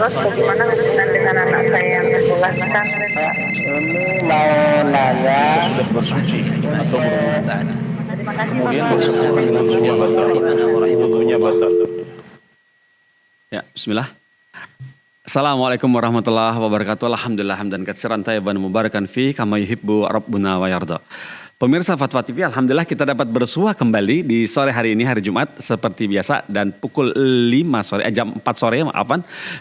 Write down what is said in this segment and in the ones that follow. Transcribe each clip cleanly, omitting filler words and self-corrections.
Ustaz, bagaimana hubungan dengan anak saya yang membebaskan? Ini mau nanya sudah bersuci atau berwudu. Terima kasih Kemudian Bapak. bersama dengan wudunya batal. Wudunya batal. Ya, bismillah. Assalamualaikum warahmatullahi wabarakatuh. Alhamdulillah hamdan katsiran thayyiban mubarakan fi kama yuhibbu rabbuna wa yarda. Pemirsa Fatwa TV, alhamdulillah kita dapat bersua kembali di sore hari ini, hari Jumat seperti biasa, dan pukul 5 sore, jam 4 sore,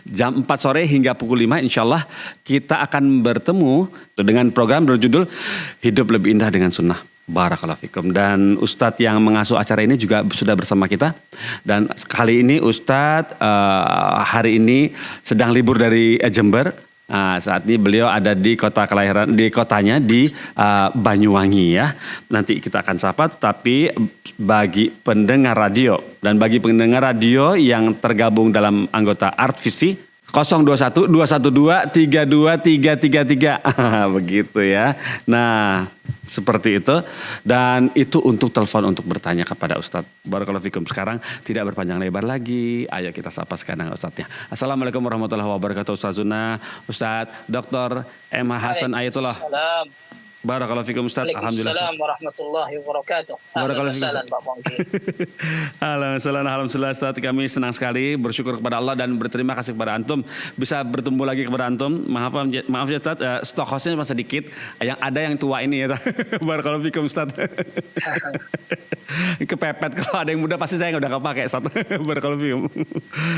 jam 4 sore hingga pukul 5 insyaallah kita akan bertemu dengan program berjudul Hidup Lebih Indah dengan Sunnah. Barakallahu fikum. Dan Ustadz yang mengasuh acara ini juga sudah bersama kita. Dan kali ini Ustadz hari ini sedang libur dari Jember. Saat ini beliau ada di kota kelahiran, di kotanya di Banyuwangi ya. Nanti kita akan sapa, tapi bagi pendengar radio dan bagi pendengar radio yang tergabung dalam anggota Art Visi 021 212 32333 begitu ya. Nah, seperti itu, dan itu untuk telepon untuk bertanya kepada Ustadz. Barakallahu fikum. Sekarang tidak berpanjang lebar lagi, ayo kita sapa sekarang Ustadznya. Assalamualaikum warahmatullahi wabarakatuh. Ustazuna, Ustadz Dr. M. Hasan Ayatullah. Barakallahu fikum Ustadz. Alhamdulillah. Assalamualaikum warahmatullahi wabarakatuh. Barakallahu fikum. Pak Pongki. Alhamdulillah Ustadz, kami senang sekali, bersyukur kepada Allah dan berterima kasih kepada antum bisa bertemu lagi kepada antum. Maaf ya Ustadz, stok hostnya masih sedikit. Yang ada yang tua ini ya. Barakallahu fikum Ustadz. Kepepet, kalau ada yang muda pasti saya nggak udah kepake Ustadz. Barakallahu fikum.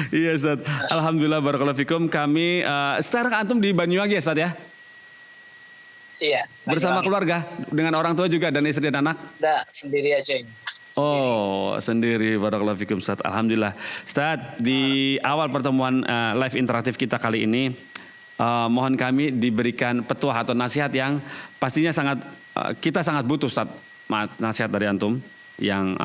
Iya Ustadz. Alhamdulillah barakallahu fikum. Kami sekarang antum di Banyuwangi ya Ustadz ya? Iya. Bersama keluarga, dengan orang tua juga dan istri dan anak? Tidak, sendiri aja ini. Oh, sendiri. Barakallahu fikum Ustaz. Alhamdulillah. Ustaz, di awal pertemuan live interaktif kita kali ini, mohon kami diberikan petuah atau nasihat yang pastinya kita sangat butuh Ustaz. Nasihat dari antum yang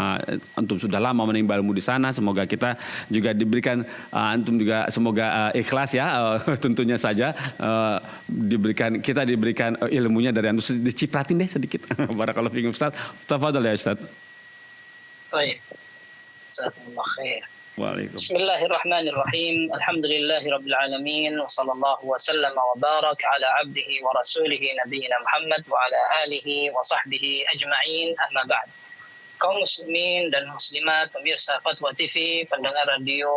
antum sudah lama menimba ilmu di sana. Semoga kita juga diberikan, antum juga semoga ikhlas ya, tentunya saja kita diberikan ilmunya dari antum. Dicipratin deh sedikit. Barakallahu fikum Ustaz. Tafadhal ya Ustaz. Baik. Jazakumullah khair. Waalaikumsalam. Bismillahirrahmanirrahim. Alhamdulillahirabbil alamin wa sallallahu wa sallama wa barak ala abdihi wa rasulihi nabiyina Muhammad wa ala alihi wa sahbihi ajma'in. Amma ba'd. Kaum muslimin dan muslimat, pemirsa Fatwa TV, pendengar radio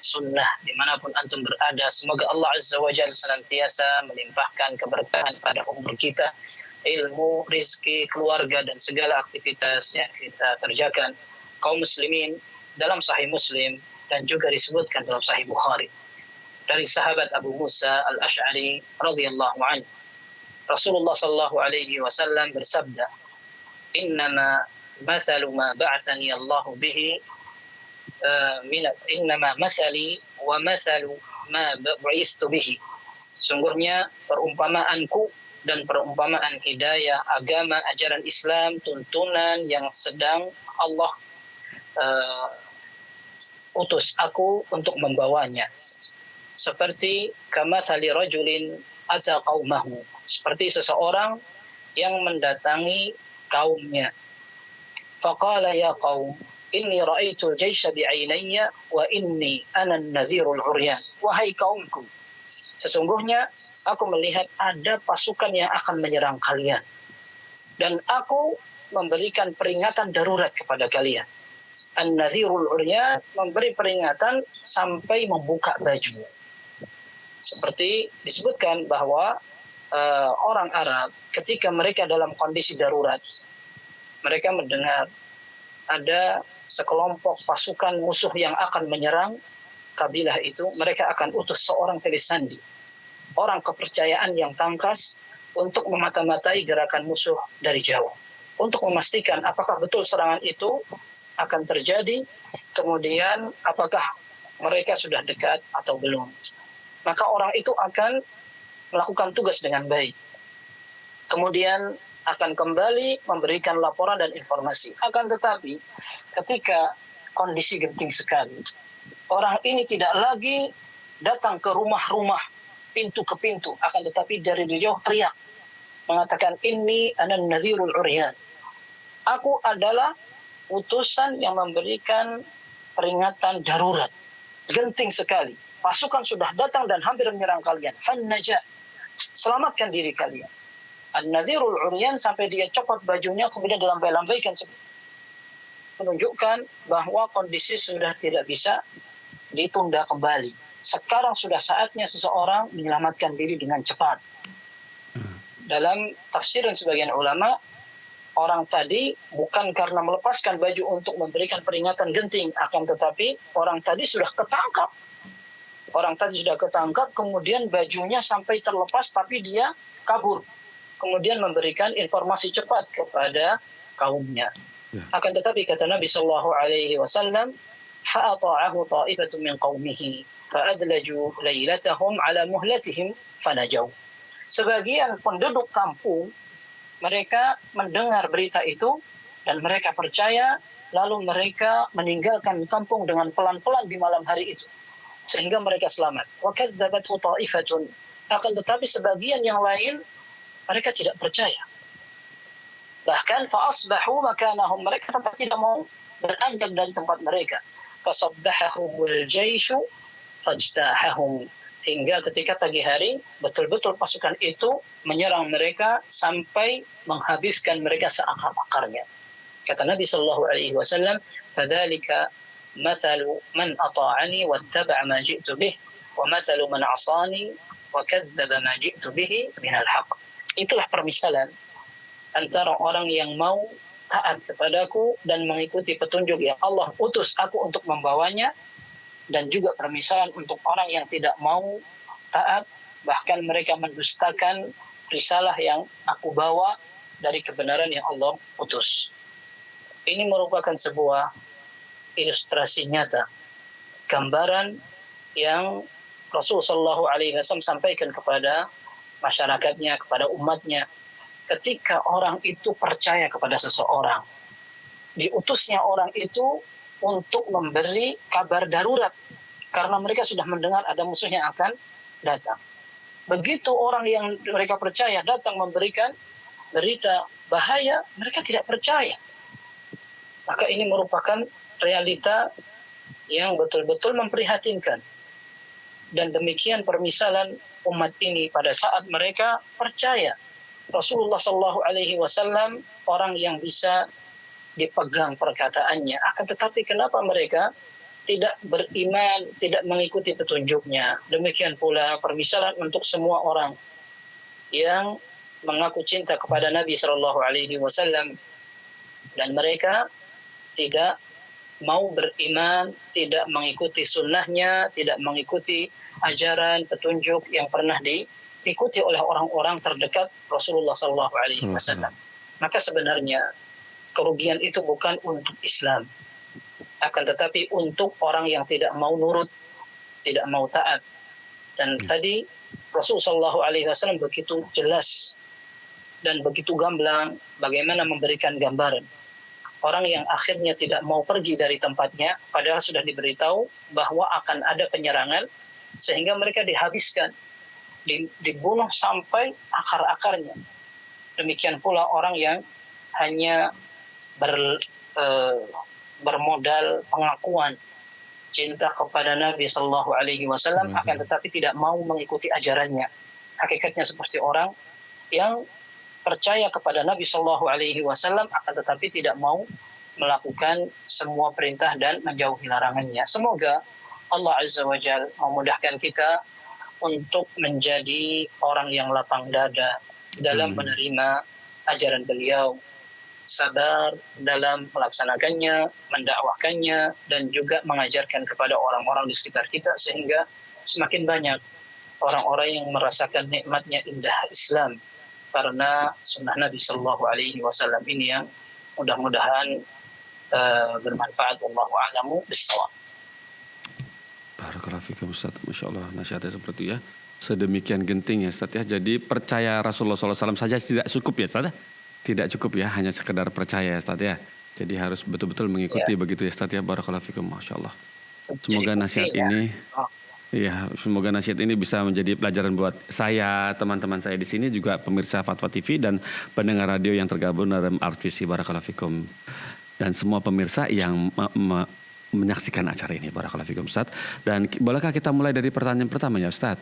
sunnah dimanapun antum berada, semoga Allah Azza wa Jalla senantiasa melimpahkan keberkahan pada umur kita, ilmu, rizki, keluarga, dan segala aktivitas yang kita kerjakan. Kaum muslimin, dalam Sahih Muslim dan juga disebutkan dalam Sahih Bukhari dari sahabat Abu Musa al-Ash'ari radhiyallahu anhu, Rasulullah sallallahu alaihi wasallam bersabda, "Innama مثل ما بعثني الله به إنما مثلي ومثل ما بعثت به." Sungguhnya perumpamaanku dan perumpamaan hidayah, agama, ajaran Islam, tuntunan yang sedang Allah utus aku untuk membawanya, seperti kamathali rajulin ata qaumahu, seperti seseorang yang mendatangi kaumnya. Faqala ya qaum inni ra'aitul jaysha bi'ainayya wa inni ana an-nadhirul 'uryan. Wahai kaumku, sesungguhnya aku melihat ada pasukan yang akan menyerang kalian dan aku memberikan peringatan darurat kepada kalian. An-nadhirul 'uryan, memberi peringatan sampai membuka baju. Seperti disebutkan bahwa orang Arab ketika mereka dalam kondisi darurat, mereka mendengar ada sekelompok pasukan musuh yang akan menyerang kabilah itu, mereka akan utus seorang telisandi, orang kepercayaan yang tangkas, untuk memata-matai gerakan musuh dari jauh, untuk memastikan apakah betul serangan itu akan terjadi, kemudian apakah mereka sudah dekat atau belum. Maka orang itu akan melakukan tugas dengan baik, kemudian akan kembali memberikan laporan dan informasi. Akan tetapi ketika kondisi genting sekali, orang ini tidak lagi datang ke rumah-rumah, pintu ke pintu, akan tetapi dari jauh teriak, mengatakan, "Inni anan nadhirul 'uryan." Aku adalah utusan yang memberikan peringatan darurat, genting sekali. pasukan sudah datang dan hampir menyerang kalian. Fannajah, selamatkan diri kalian. An-nadhirul uryan, sampai dia copot bajunya kemudian dilambai-lambaikan, menunjukkan bahwa kondisi sudah tidak bisa ditunda kembali. Sekarang sudah saatnya seseorang menyelamatkan diri dengan cepat. Dalam tafsiran sebagian ulama, orang tadi bukan karena melepaskan baju untuk memberikan peringatan genting, akan tetapi orang tadi sudah ketangkap. Orang tadi sudah ketangkap, kemudian bajunya sampai terlepas tapi dia kabur. Kemudian memberikan informasi cepat kepada kaumnya. Akan tetapi kata Nabi sallallahu alaihi wasallam, fa'ata'ahu ta'ifatun min qaumihi fa'adlaju lailatahum ala muhlatihim fanajaw. Sebagian penduduk kampung mereka mendengar berita itu dan mereka percaya, lalu mereka meninggalkan kampung dengan pelan-pelan di malam hari itu sehingga mereka selamat. Wa kadzdzabathu ta'ifatun, akan tetapi sebagian yang lain mereka tidak percaya. Bahkan fa'asbahu makanahum, mereka tetap tidak mau beranjak dari tempat mereka. Fasabbahahumul jaishu fajtahahum, hingga ketika pagi hari betul-betul pasukan itu menyerang mereka sampai menghabiskan mereka seakar-akarnya. Kata Nabi sallallahu alaihi wasallam, "Fadzalika mathalu man ata'ani wattaba'a ma ji'tu bih, wa mathalu man 'asani wa kadzdzaba ma ji'tu bihi minal haqq." Itulah permisalan antara orang yang mau taat kepadaku dan mengikuti petunjuk yang Allah utus aku untuk membawanya, dan juga permisalan untuk orang yang tidak mau taat, bahkan mereka mendustakan risalah yang aku bawa dari kebenaran yang Allah utus. Ini merupakan sebuah ilustrasi nyata, gambaran yang Rasulullah Shallallahu Alaihi Wasallam sampaikan kepada masyarakatnya, kepada umatnya. Ketika orang itu percaya kepada seseorang, diutusnya orang itu untuk memberi kabar darurat karena mereka sudah mendengar ada musuh yang akan datang. Begitu orang yang mereka percaya datang memberikan berita bahaya, mereka tidak percaya. Maka ini merupakan realita yang betul-betul memprihatinkan. Dan demikian permisalan umat ini pada saat mereka percaya Rasulullah Shallallahu Alaihi Wasallam orang yang bisa dipegang perkataannya. Akan tetapi kenapa mereka tidak beriman, tidak mengikuti petunjuknya? Demikian pula permisalan untuk semua orang yang mengaku cinta kepada Nabi Shallallahu Alaihi Wasallam dan mereka tidak mau beriman, tidak mengikuti sunnahnya, tidak mengikuti ajaran petunjuk yang pernah diikuti oleh orang-orang terdekat Rasulullah Sallallahu Alaihi Wasallam. Maka sebenarnya kerugian itu bukan untuk Islam, akan tetapi untuk orang yang tidak mau nurut, tidak mau taat. Dan tadi Rasulullah Sallallahu Alaihi Wasallam begitu jelas dan begitu gamblang bagaimana memberikan gambaran. Orang yang akhirnya tidak mau pergi dari tempatnya, padahal sudah diberitahu bahwa akan ada penyerangan, sehingga mereka dihabiskan, dibunuh sampai akar-akarnya. Demikian pula orang yang hanya bermodal pengakuan cinta kepada Nabi Sallallahu Alaihi Wasallam, akan tetapi tidak mau mengikuti ajarannya. Hakikatnya seperti orang yang percaya kepada Nabi Sallallahu Alaihi Wasallam, akan tetapi tidak mau melakukan semua perintah dan menjauhi larangannya. Semoga Allah Azza wa Jalla memudahkan kita untuk menjadi orang yang lapang dada dalam menerima ajaran beliau, sabar dalam melaksanakannya, mendakwahkannya, dan juga mengajarkan kepada orang-orang di sekitar kita, sehingga semakin banyak orang-orang yang merasakan nikmatnya indah Islam karena sunnah Nabi Sallallahu Alaihi Wasallam ini, yang mudah-mudahan bermanfaat. Wallahu a'lamu bissawab. Barakallahu fikum Ustaz. Masya Allah, nasihatnya seperti ya. Sedemikian genting ya Ustaz ya. Jadi percaya Rasulullah SAW saja tidak cukup ya Ustaz ya. Tidak cukup ya, hanya sekedar percaya ya Ustaz ya. Jadi harus betul-betul mengikuti begitu ya Ustaz ya. Barakallahu fikum. Masya Allah. Semoga nasihat ini iya, semoga nasihat ini bisa menjadi pelajaran buat saya, teman-teman saya di sini, juga pemirsa Fatwa TV dan pendengar radio yang tergabung dalam RVC. Barakallahu fikum. Dan semua pemirsa yang menyaksikan acara ini. Barakallahu fikum Ustaz. Dan bolehkah kita mulai dari pertanyaan pertamanya Ustaz?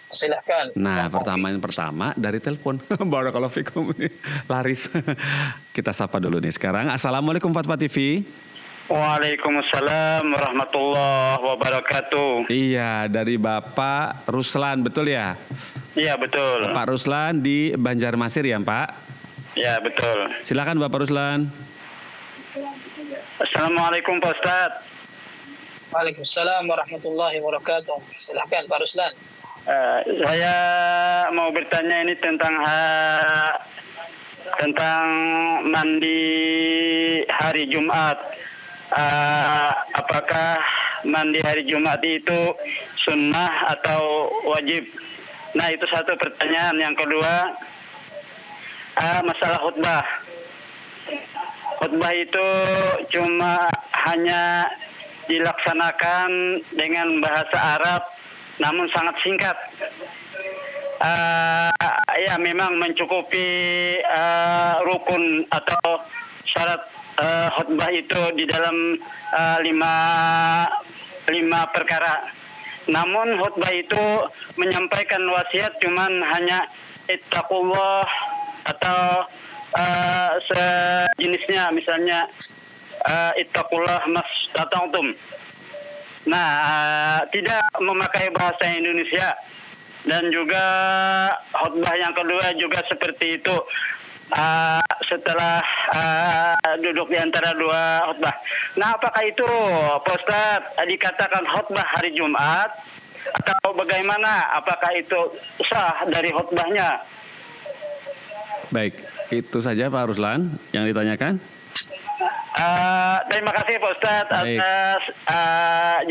Silahkan. Nah, pertanyaan pertama dari telepon. Barakallahu fikum. Laris. Kita sapa dulu nih sekarang. Assalamualaikum Fatwa TV. Waalaikumsalam warahmatullahi wabarakatuh. Iya, dari Bapak Ruslan, betul ya? Iya, betul. Pak Ruslan di Banjarmasin ya, Pak? Ya, betul. Silakan Bapak Ruslan. Assalamualaikum Pak Ustadz. Waalaikumsalam warahmatullahi wabarakatuh. Silahkan Pak Ruslan. Saya mau bertanya ini tentang mandi hari Jumat. Apakah mandi hari Jumat itu sunnah atau wajib? Nah, itu satu pertanyaan. Yang kedua, masalah khutbah. Khutbah itu cuma hanya dilaksanakan dengan bahasa Arab, namun sangat singkat. Ya memang mencukupi rukun atau syarat khutbah itu di dalam lima perkara. Namun khutbah itu menyampaikan wasiat cuman hanya ittaqullah atau sejenisnya, misalnya ittaqullah mastata'tum. Nah, tidak memakai bahasa Indonesia. Dan juga khutbah yang kedua juga seperti itu. Setelah duduk di antara dua khutbah. Nah, apakah itu Pak Ustadz dikatakan khutbah hari Jumat atau bagaimana? Apakah itu sah dari khutbahnya? Baik, itu saja Pak Ruslan yang ditanyakan. Terima kasih Pak Ustadz atas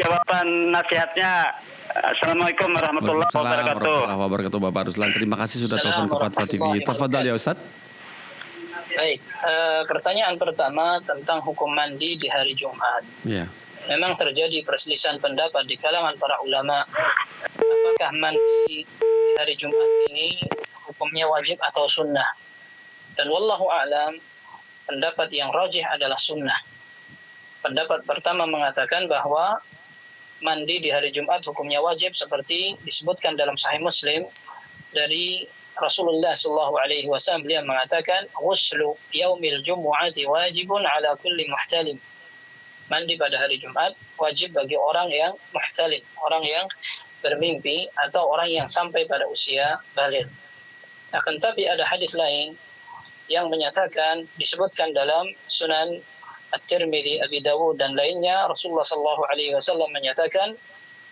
jawaban nasihatnya. Assalamualaikum warahmatullahi wabarakatuh. Warahmatullahi wabarakatuh Bapak Ruslan. Terima kasih sudah telepon ke Fatwa TV. Tafadhal ya Ustadz. Baik, pertanyaan pertama tentang hukum mandi di hari Jumat. Ya. Memang terjadi perselisihan pendapat di kalangan para ulama. Apakah mandi di hari Jumat ini hukumnya wajib atau sunnah? Dan wallahu a'lam, pendapat yang rajih adalah sunnah. Pendapat pertama mengatakan bahwa mandi di hari Jumat hukumnya wajib seperti disebutkan dalam Sahih Muslim dari Rasulullah sallallahu alaihi wasallam. Beliau mengatakan, "Ghuslu yaumil jumu'ati wajibun ala kulli muhtalim." Mandi pada hari Jumat wajib bagi orang yang muhtalim, orang yang bermimpi atau orang yang sampai pada usia baligh. Akan tapi ada hadis lain yang menyatakan, disebutkan dalam Sunan At-Tirmidzi, Abi Dawud dan lainnya, Rasulullah sallallahu alaihi wasallam menyatakan,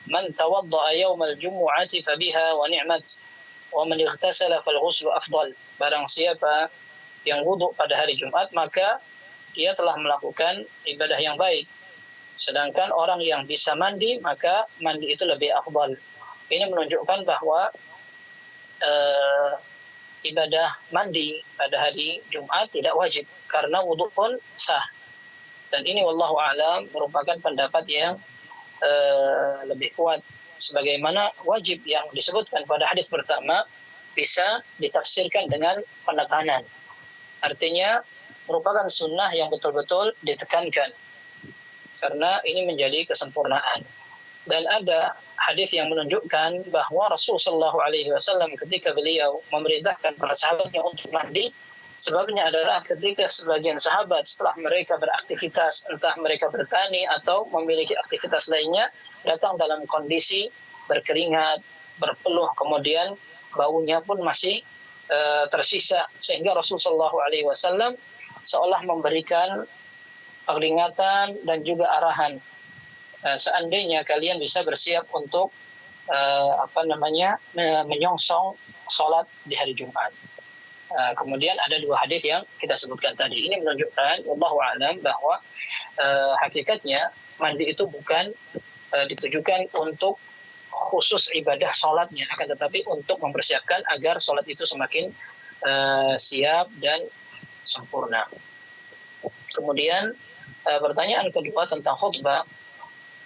"Man tawadda'a yaumal jumu'ati fabiha wa ni'mat, wa man ightasala fal ghuslu afdal." Barang siapa yang wudu pada hari Jumat, maka dia telah melakukan ibadah yang baik. Sedangkan orang yang bisa mandi, maka mandi itu lebih afdal. Ini menunjukkan bahwa ibadah mandi pada hari Jumat tidak wajib karena wudu pun sah. Dan ini wallahu a'lam merupakan pendapat yang lebih kuat, sebagaimana wajib yang disebutkan pada hadis pertama bisa ditafsirkan dengan penekanan. Artinya merupakan sunnah yang betul-betul ditekankan karena ini menjadi kesempurnaan. Dan ada hadis yang menunjukkan bahwa Rasulullah SAW ketika beliau memerintahkan para sahabatnya untuk mandi, sebabnya adalah ketika sebagian sahabat setelah mereka beraktivitas, entah mereka bertani atau memiliki aktivitas lainnya, datang dalam kondisi berkeringat, berpeluh, kemudian baunya pun masih tersisa, sehingga Rasulullah SAW seolah memberikan peringatan dan juga arahan. Seandainya kalian bisa bersiap untuk menyongsong sholat di hari Jumat. Kemudian ada dua hadis yang kita sebutkan tadi. Ini menunjukkan wallahu a'lam bahwa hakikatnya mandi itu bukan ditujukan untuk khusus ibadah sholatnya, akan tetapi untuk mempersiapkan agar sholat itu semakin siap dan sempurna. Kemudian pertanyaan kedua tentang khutbah,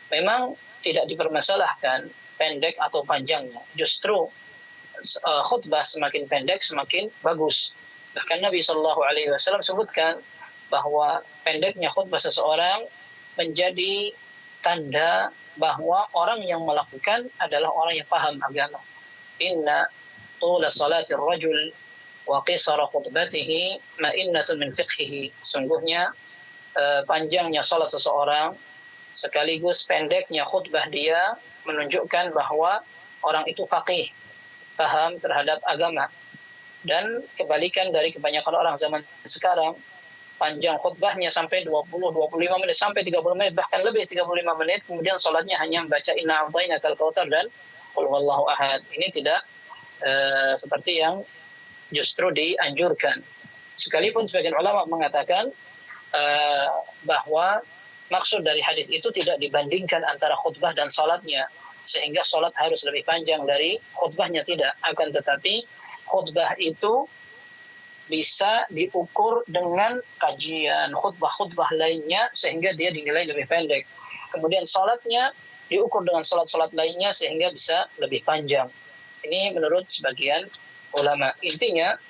memang tidak dipermasalahkan pendek atau panjangnya. Justru khutbah semakin pendek semakin bagus. Bahkan Nabi SAW sebutkan bahwa pendeknya khutbah seseorang menjadi tanda bahwa orang yang melakukan adalah orang yang paham agama. Inna tula salatir rajul wa qisara khutbatihi ma'innatun min fiqhihi. Sungguhnya panjangnya salat seseorang sekaligus pendeknya khutbah dia menunjukkan bahwa orang itu faqih, paham terhadap agama. Dan kebalikan dari kebanyakan orang zaman sekarang, panjang khutbahnya sampai 20-25 menit, sampai 30 menit, bahkan lebih 35 menit, kemudian sholatnya hanya membaca inna a'tainakal kautsar dan qul huwallahu ahad. Ini tidak seperti yang justru dianjurkan. Sekalipun sebagian ulama mengatakan bahwa maksud dari hadis itu tidak dibandingkan antara khutbah dan sholatnya, sehingga sholat harus lebih panjang dari khutbahnya, tidak. Akan tetapi khutbah itu bisa diukur dengan kajian khutbah-khutbah lainnya sehingga dia dinilai lebih pendek. Kemudian sholatnya diukur dengan sholat-sholat lainnya sehingga bisa lebih panjang. Ini menurut sebagian ulama. Intinya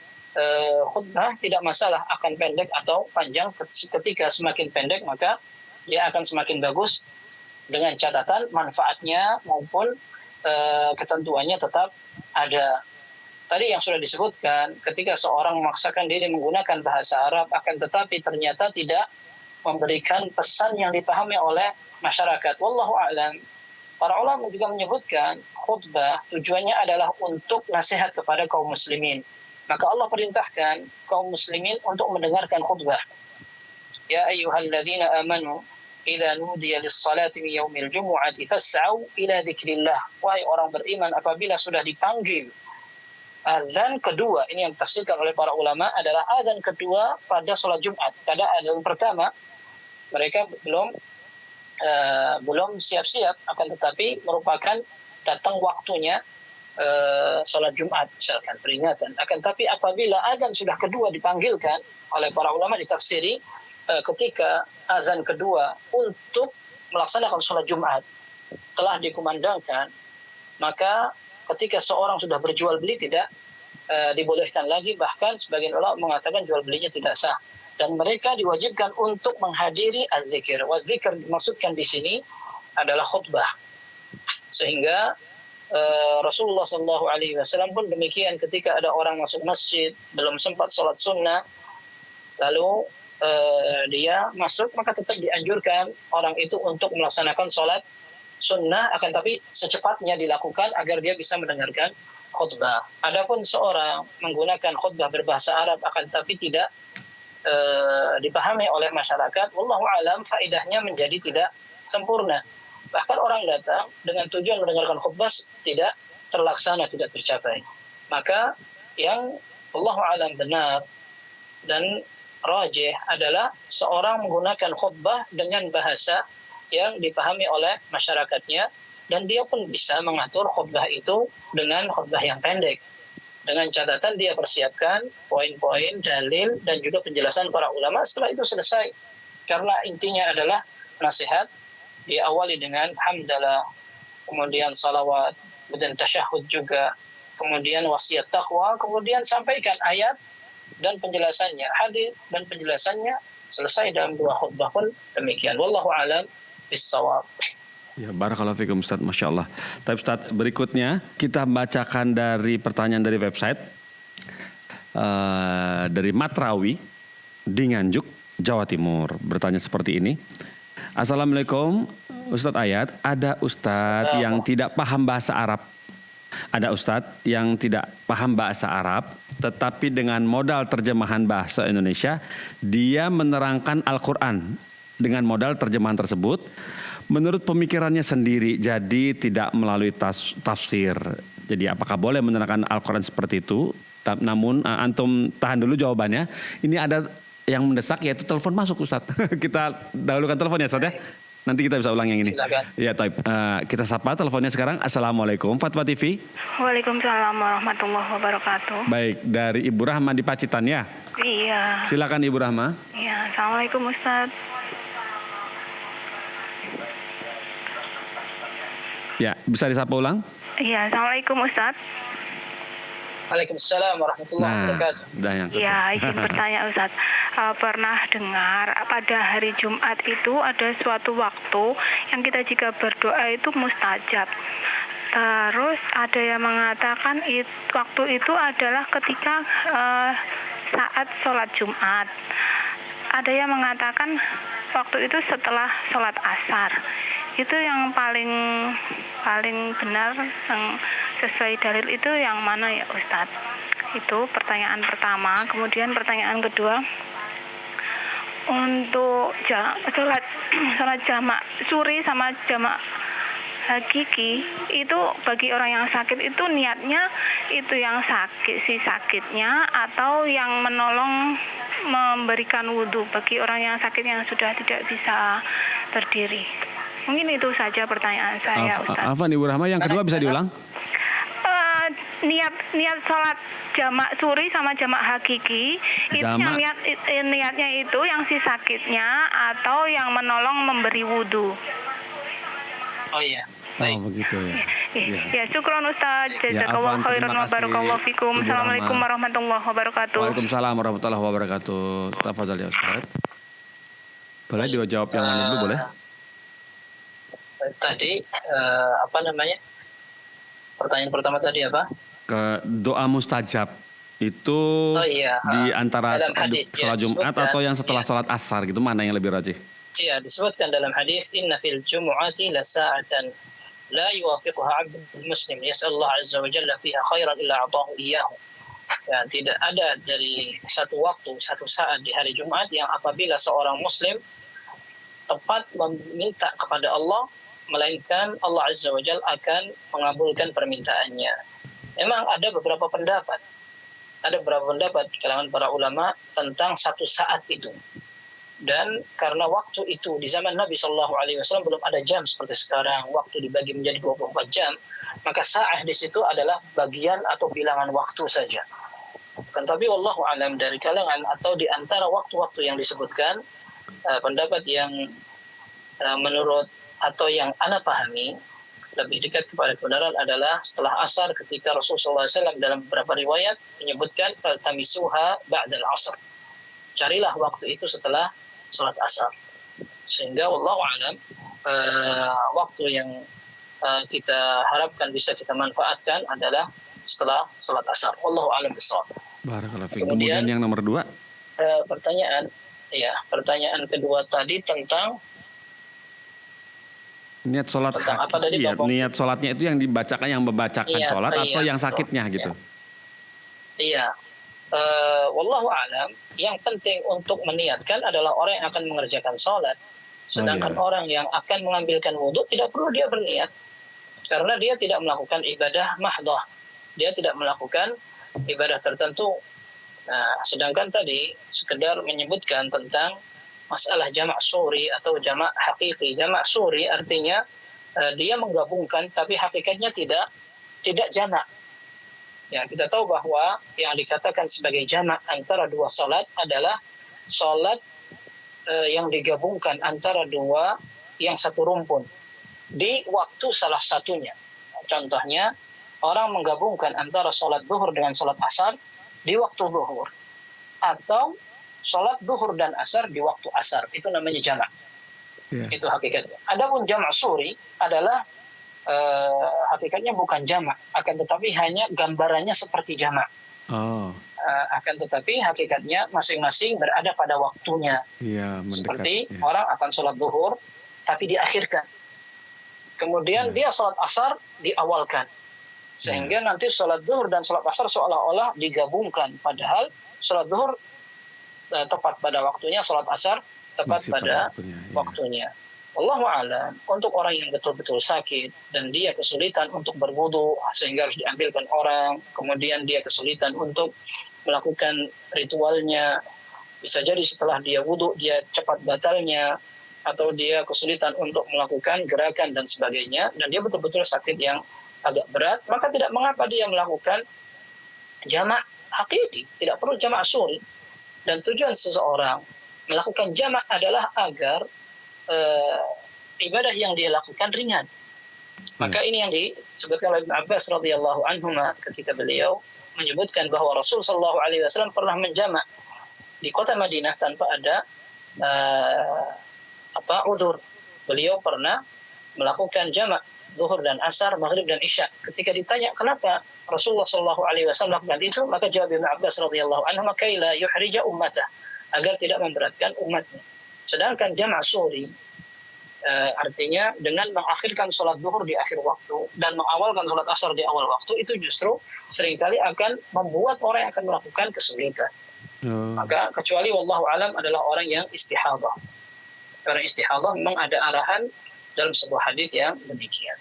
khutbah tidak masalah akan pendek atau panjang. Ketika semakin pendek maka dia akan semakin bagus, dengan catatan manfaatnya maupun ketentuannya tetap ada. Tadi yang sudah disebutkan, ketika seorang memaksakan diri menggunakan bahasa Arab akan tetapi ternyata tidak memberikan pesan yang dipahami oleh masyarakat. Wallahu a'lam. Para ulama juga menyebutkan khutbah tujuannya adalah untuk nasihat kepada kaum muslimin. Maka Allah perintahkan kaum muslimin untuk mendengarkan khutbah. Ya ayyuhalladzina amanu idza nudiya lis-salati min yaumil jumu'ati fas'au ila dzikrillah. Wahai orang beriman, apabila sudah dipanggil azan kedua, ini yang ditafsirkan oleh para ulama adalah azan kedua pada sholat Jumat. Pada azan pertama mereka belum siap-siap, akan tetapi merupakan datang waktunya sholat Jumat, misalkan peringatan. Akan tetapi apabila azan sudah kedua dipanggilkan oleh para ulama ditafsiri ketika azan kedua untuk melaksanakan sholat Jumat telah dikumandangkan, maka ketika seorang sudah berjual beli tidak dibolehkan lagi, bahkan sebagian ulama mengatakan jual belinya tidak sah, dan mereka diwajibkan untuk menghadiri az-zikir. Waz-zikir dimaksudkan di sini adalah khutbah. Sehingga Rasulullah SAW pun demikian, ketika ada orang masuk masjid belum sempat sholat sunnah lalu dia masuk, maka tetap dianjurkan orang itu untuk melaksanakan sholat sunnah, akan tapi secepatnya dilakukan agar dia bisa mendengarkan khutbah. Adapun seorang menggunakan khutbah berbahasa Arab akan tapi tidak dipahami oleh masyarakat, wallahu alam, faedahnya menjadi tidak sempurna. Bahkan orang datang dengan tujuan mendengarkan khutbah tidak terlaksana, tidak tercapai. Maka yang wallahu alam benar dan rajih adalah seorang menggunakan khutbah dengan bahasa yang dipahami oleh masyarakatnya, dan dia pun bisa mengatur khutbah itu dengan khutbah yang pendek, dengan catatan dia persiapkan poin-poin, dalil, dan juga penjelasan para ulama. Setelah itu selesai, karena intinya adalah nasihat. Diawali dengan hamdalah, kemudian salawat, kemudian tasyahud juga, kemudian wasiat taqwa, kemudian sampaikan ayat dan penjelasannya, hadis dan penjelasannya, selesai dalam dua khutbah pun demikian. Wallahu a'lam bissawab. Ya, barakallahu fikum Ustaz, Masya Allah. Tapi Ustaz, berikutnya kita bacakan dari pertanyaan dari website dari Matrawi di Nganjuk, Jawa Timur. Bertanya seperti ini. Assalamualaikum Ustadz Ayat, ada Ustadz yang tidak paham bahasa Arab. Ada Ustadz yang tidak paham bahasa Arab, tetapi dengan modal terjemahan bahasa Indonesia, dia menerangkan Al-Quran dengan modal terjemahan tersebut menurut pemikirannya sendiri, jadi tidak melalui tafsir. Jadi apakah boleh menerangkan Al-Quran seperti itu? Namun antum tahan dulu jawabannya. Ini ada yang mendesak, yaitu telepon masuk Ustadz. Kita dahulukan telepon ya Ustadz ya. Nanti kita bisa ulang yang ini. Silakan. Ya, taib. Kita sapa teleponnya sekarang. Assalamualaikum Fatwa TV. Waalaikumsalam warahmatullahi wabarakatuh. Baik, dari Ibu Rahma di Pacitan ya. Iya. Silakan Ibu Rahma. Iya, assalamualaikum Ustaz. Ya, bisa disapa ulang? Iya, assalamualaikum Ustaz. Waalaikumsalam warahmatullahi wabarakatuh. Udah yang Iya, izin bertanya Ustaz. pernah dengar pada hari Jumat itu ada suatu waktu yang kita jika berdoa itu mustajab. Terus ada yang mengatakan waktu itu adalah ketika saat sholat Jumat. Ada yang mengatakan waktu itu setelah sholat asar. Itu yang paling benar, yang sesuai dalil itu yang mana ya Ustadz? Itu pertanyaan pertama. Kemudian pertanyaan kedua, untuk sholat jamak suri sama jamak hakiki itu bagi orang yang sakit itu niatnya itu yang sakit si sakitnya atau yang menolong memberikan wudhu bagi orang yang sakit yang sudah tidak bisa berdiri. Mungkin itu saja pertanyaan saya, Ustaz. Afwan Ibu Rahma, yang kedua bisa diulang? Niat sholat jamak suri sama jamak hakiki itu yang niatnya itu yang si sakitnya atau yang menolong memberi wudhu. Oh iya. Baik. Oh begitu ya. Ya, syukron Ustaz. Jazakallahu khairan wa barakallahu fikum. Assalamualaikum warahmatullahi wabarakatuh. Waalaikumsalam warahmatullahi wabarakatuh. Tafadhal ya Ustaz. Boleh dijawab yang mana dulu boleh? Tadi apa namanya? Pertanyaan pertama tadi apa? Ke doa mustajab itu di antara sholat Jumat atau yang setelah sholat asar gitu, mana yang lebih rajih? Iya, disebutkan dalam hadis inna fil jumu'ati la sa'atan la yuwafiquha 'abdul muslim yas'alullah 'azza wa jalla fiha khairan illa a'tahu iyyahu. Ya, tidak ada dari satu waktu, satu saat di hari Jumat yang apabila seorang muslim tepat meminta kepada Allah, melainkan Allah Azza wa Jalla akan mengabulkan permintaannya. Memang ada beberapa pendapat di kalangan para ulama tentang satu saat itu. Dan karena waktu itu di zaman Nabi SAW belum ada jam seperti sekarang, waktu dibagi menjadi 24 jam, maka sa'ah di situ adalah bagian atau bilangan waktu saja. Tetapi wallahu alam, dari kalangan atau di antara waktu-waktu yang disebutkan, pendapat yang menurut atau yang ana pahami lebih dekat kepada kebenaran adalah setelah asar, ketika Rasulullah SAW dalam beberapa riwayat menyebutkan faltamisuha ba'dal asr, carilah waktu itu setelah salat asar. Sehingga wallahu alam waktu yang kita harapkan bisa kita manfaatkan adalah setelah salat asar. Wallahu alam bishawab. Barakallahu fiik. Kemudian yang nomor 2, pertanyaan kedua tadi tentang niat sholat apa tadi, niat sholatnya itu yang dibacakan, yang membacakan sholat atau yang sakitnya gitu. Iya. Wallahu alam, yang penting untuk meniatkan adalah orang yang akan mengerjakan sholat. Sedangkan orang yang akan mengambilkan wudhu tidak perlu dia berniat, karena dia tidak melakukan ibadah mahdoh, dia tidak melakukan ibadah tertentu. Nah, sedangkan tadi sekedar menyebutkan tentang masalah jamak suri atau jamak hakiki. Jamak suri artinya dia menggabungkan, tapi hakikatnya tidak jamak. Ya, kita tahu bahwa yang dikatakan sebagai jamak antara dua salat adalah salat yang digabungkan antara dua yang satu rumpun di waktu salah satunya. Contohnya, orang menggabungkan antara salat zuhur dengan salat asar di waktu zuhur, atau salat zuhur dan asar di waktu asar. Itu namanya jamak. Itu hakikatnya. Adapun jamak suri adalah hakikatnya bukan jamak, akan tetapi hanya gambarannya seperti jamak. Akan tetapi hakikatnya masing-masing berada pada waktunya. Seperti orang akan sholat zuhur tapi diakhirkan, kemudian dia sholat asar diawalkan, sehingga nanti sholat zuhur dan sholat asar seolah-olah digabungkan, padahal sholat zuhur tepat pada waktunya, sholat asar tepat pada waktunya. Wallahu a'lam. Untuk orang yang betul-betul sakit dan dia kesulitan untuk berwudu sehingga harus diambilkan orang, kemudian dia kesulitan untuk melakukan ritualnya, bisa jadi setelah dia wudu dia cepat batalnya, atau dia kesulitan untuk melakukan gerakan dan sebagainya, dan dia betul-betul sakit yang agak berat, maka tidak mengapa dia melakukan jamak hakiki, tidak perlu jamak suri. Dan tujuan seseorang melakukan jamak adalah agar ibadah yang dia lakukan ringan. Maka ini yang disebutkan oleh Ibn Abbas radhiyallahu anhu ketika beliau menyebutkan bahwa Rasul sallallahu alaihi wasallam pernah menjamak di kota Madinah tanpa ada uzur. Beliau pernah melakukan jamak zuhur dan asar, maghrib dan isya. Ketika ditanya kenapa Rasulullah Shallallahu Alaihi Wasallam melakukan itu, maka jawab Ibnu Abbas radhiyallahu anhu, "Makai la yuhrija ummata," agar tidak memberatkan umatnya. Sedangkan jamak suri artinya dengan mengakhirkan sholat zuhur di akhir waktu dan mengawalkan sholat asar di awal waktu, itu justru seringkali akan membuat orang yang akan melakukan kesulitan. Maka kecuali wallahu alam adalah orang yang istihadah. Orang istihadah memang ada arahan dalam sebuah hadis yang demikian.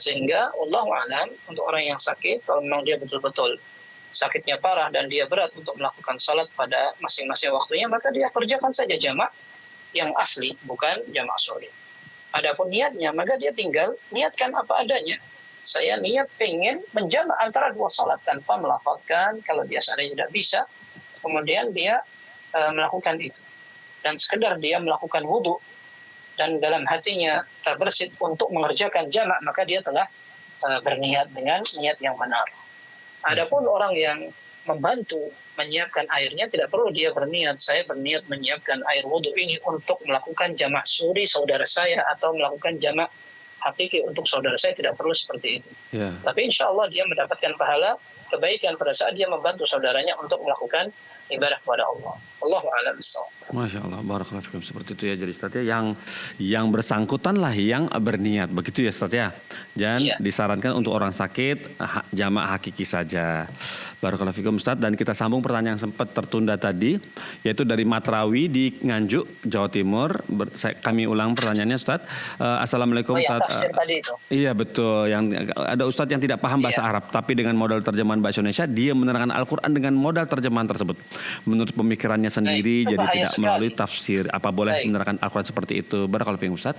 Sehingga wallahu alam untuk orang yang sakit, kalau memang dia betul-betul sakitnya parah dan dia berat untuk melakukan salat pada masing-masing waktunya, maka dia kerjakan saja jamak yang asli, bukan jamak suri. Adapun niatnya, maka dia tinggal niatkan apa adanya. Saya niat pengen menjamak antara dua salat tanpa melafazkan, kalau dia seandainya tidak bisa, kemudian dia melakukan itu. Dan sekedar dia melakukan wudhu dan dalam hatinya terbersit untuk mengerjakan jamak, maka dia telah berniat dengan niat yang benar. Adapun orang yang membantu menyiapkan airnya, tidak perlu dia berniat, saya berniat menyiapkan air wudhu ini untuk melakukan jamak suri saudara saya atau melakukan jamak hakiki untuk saudara saya, tidak perlu seperti itu. Tapi insya Allah dia mendapatkan pahala kebaikan pada saat dia membantu saudaranya untuk melakukan ibadah kepada Allah. Allahu a'lam bishawab. Masya Allah, barakallahu fikum. Seperti itu ya. Jadi Ustaz ya, yang bersangkutan lah yang berniat, begitu ya Ustaz ya. Dan disarankan untuk orang sakit jamak hakiki saja. Barakallahu fikum Ustaz. Dan kita sambung pertanyaan yang sempat tertunda tadi, yaitu dari Matrawi di Nganjuk, Jawa Timur. Kami ulang pertanyaannya Ustaz. Assalamualaikum Ustaz. Tafsir tadi itu. Iya betul. Yang ada Ustaz yang tidak paham bahasa Arab, tapi dengan modal terjemahan bahasa Indonesia dia menerangkan Al-Quran dengan modal terjemahan tersebut. Menurut pemikirannya sendiri, jadi tidak melalui tafsir. Apa boleh menerangkan Al-Quran seperti itu? Barakallahu fikum Ustaz.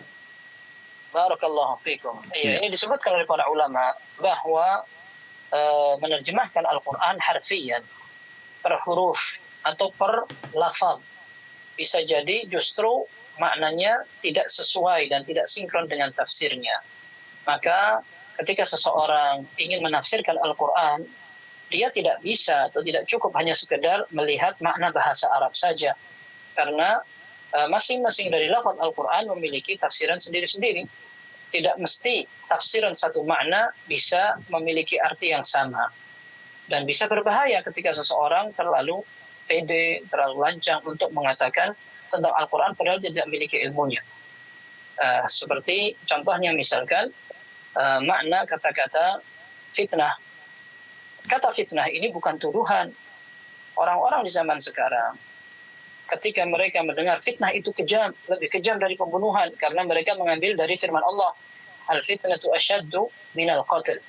Barakallahu fikum. Ini disebutkan oleh para ulama bahwa menerjemahkan Al-Quran harfiyan, per huruf atau per lafaz, bisa jadi justru maknanya tidak sesuai dan tidak sinkron dengan tafsirnya. Maka ketika seseorang ingin menafsirkan Al-Quran, dia tidak bisa atau tidak cukup hanya sekedar melihat makna bahasa Arab saja. Karena masing-masing dari lafaz Al-Quran memiliki tafsiran sendiri-sendiri. Tidak mesti tafsiran satu makna bisa memiliki arti yang sama. Dan bisa berbahaya ketika seseorang terlalu pede, terlalu lancang untuk mengatakan tentang Al-Quran padahal tidak memiliki ilmunya. Seperti contohnya misalkan makna kata-kata fitnah. Kata fitnah ini bukan tuduhan. Orang-orang di zaman sekarang, ketika mereka mendengar fitnah itu kejam, lebih kejam dari pembunuhan, karena mereka mengambil dari firman Allah, al-fitnatu asyaddu minal qatl.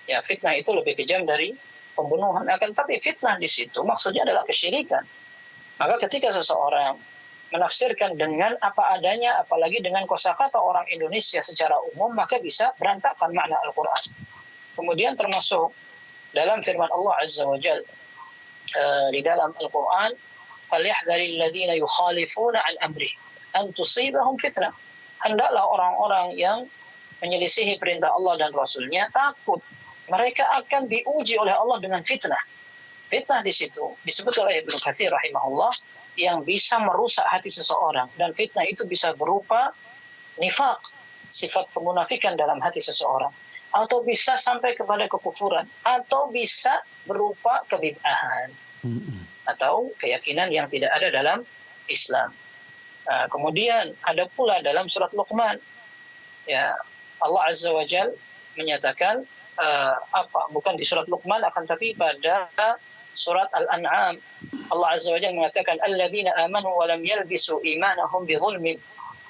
Ya, fitnah itu lebih kejam dari pembunuhan. Tapi fitnah di situ maksudnya adalah kesyirikan. Maka ketika seseorang menafsirkan dengan apa adanya, apalagi dengan kosakata orang Indonesia secara umum, maka bisa berantakan makna Al-Quran. Kemudian termasuk dalam firman Allah Azza wa Jalla di dalam Al-Quran, "Falyahdharil ladzina yukhalifuna an amrihi an tusibahum fitnah." Hendaklah orang-orang yang menyelisihi perintah Allah dan Rasulnya takut mereka akan diuji oleh Allah dengan fitnah. Fitnah di situ disebut oleh Ibnu Katsir rahimahullah yang bisa merusak hati seseorang, dan fitnah itu bisa berupa nifaq, sifat kemunafikan dalam hati seseorang, atau bisa sampai kepada kekufuran, atau bisa berupa kebid'ahan, atau keyakinan yang tidak ada dalam Islam. Kemudian ada pula dalam surat Luqman, ya Allah Azza wa Jalla menyatakan bukan di surat Luqman, akan tapi pada surat Al-An'am Allah Azza wa Jalla mengatakan, "Alladzina amanu wa lam yalbisu imanahum bizulmin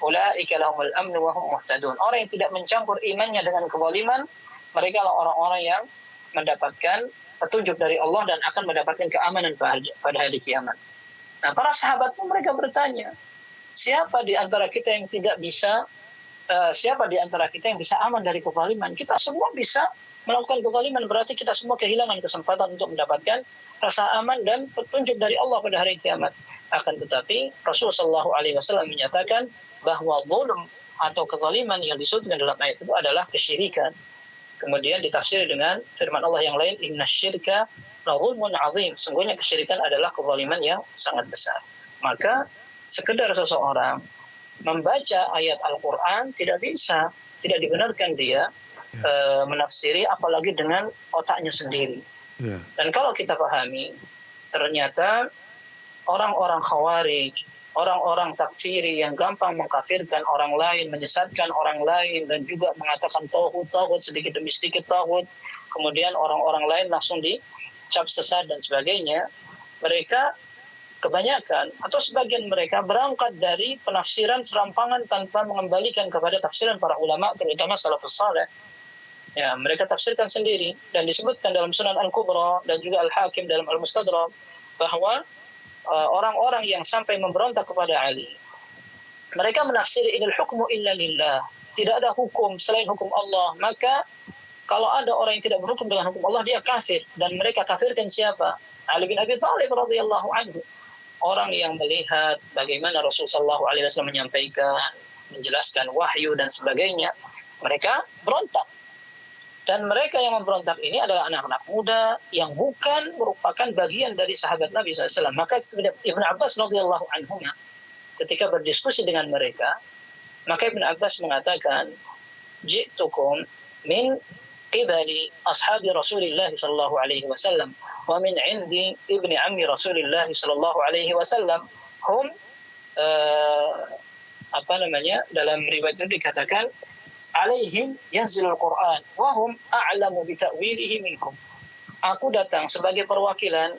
ulaika lahumul amnu wa hum muhtadun." Orang yang tidak mencampur imannya dengan kezaliman, mereka adalah orang-orang yang mendapatkan petunjuk dari Allah dan akan mendapatkan keamanan pada hari kiamat. Nah, para sahabat pun mereka bertanya, siapa di antara kita yang tidak bisa, siapa di antara kita yang bisa aman dari kezaliman? Kita semua bisa melakukan kezaliman, berarti kita semua kehilangan kesempatan untuk mendapatkan rasa aman dan petunjuk dari Allah pada hari kiamat. Akan tetapi Rasulullah SAW menyatakan bahwa zulm atau kezaliman yang disebutkan dalam ayat itu adalah kesyirikan. kemudian ditafsir dengan firman Allah yang lain, innasyirka la zulmun azim, sungguhnya kesyirikan adalah kezaliman yang sangat besar. Maka sekedar seseorang membaca ayat Al-Quran tidak dibenarkan dia menafsiri apalagi dengan otaknya sendiri. Dan kalau kita pahami, ternyata orang-orang khawarij, orang-orang takfiri yang gampang mengkafirkan orang lain, menyesatkan orang lain, dan juga mengatakan tauhid sedikit demi sedikit tauhid, kemudian orang-orang lain langsung dicap sesat dan sebagainya, mereka kebanyakan atau sebagian mereka berangkat dari penafsiran serampangan tanpa mengembalikan kepada tafsiran para ulama, terutama salafus saleh. Ya, mereka tafsirkan sendiri, dan disebutkan dalam Sunan Al-Kubra dan juga Al-Hakim dalam Al-Mustadrak bahwa orang-orang yang sampai memberontak kepada Ali, mereka menafsiri inil hukmu illa lillah, tidak ada hukum selain hukum Allah. Maka kalau ada orang yang tidak berhukum dengan hukum Allah, dia kafir. Dan mereka kafirkan siapa? Ali bin Abi Thalib radhiyallahu anhu, orang yang melihat bagaimana Rasulullah SAW menyampaikan, menjelaskan wahyu dan sebagainya. Mereka berontak. Dan mereka yang memberontak ini adalah anak-anak muda yang bukan merupakan bagian dari sahabat Nabi SAW. Maka Ibn Abbas radhiyallahu anhu ketika berdiskusi dengan mereka, maka Ibn Abbas mengatakan, ji'tukum min qibali ashabi Rasulullah sallallahu alaihi wasallam wa min indi ibni ammi Rasulullah sallallahu alaihi wasallam hum dalam riwayat itu dikatakan alaihim yanzilul Quran wa hum a'lamu bi ta'wilihi minkum. Aku datang sebagai perwakilan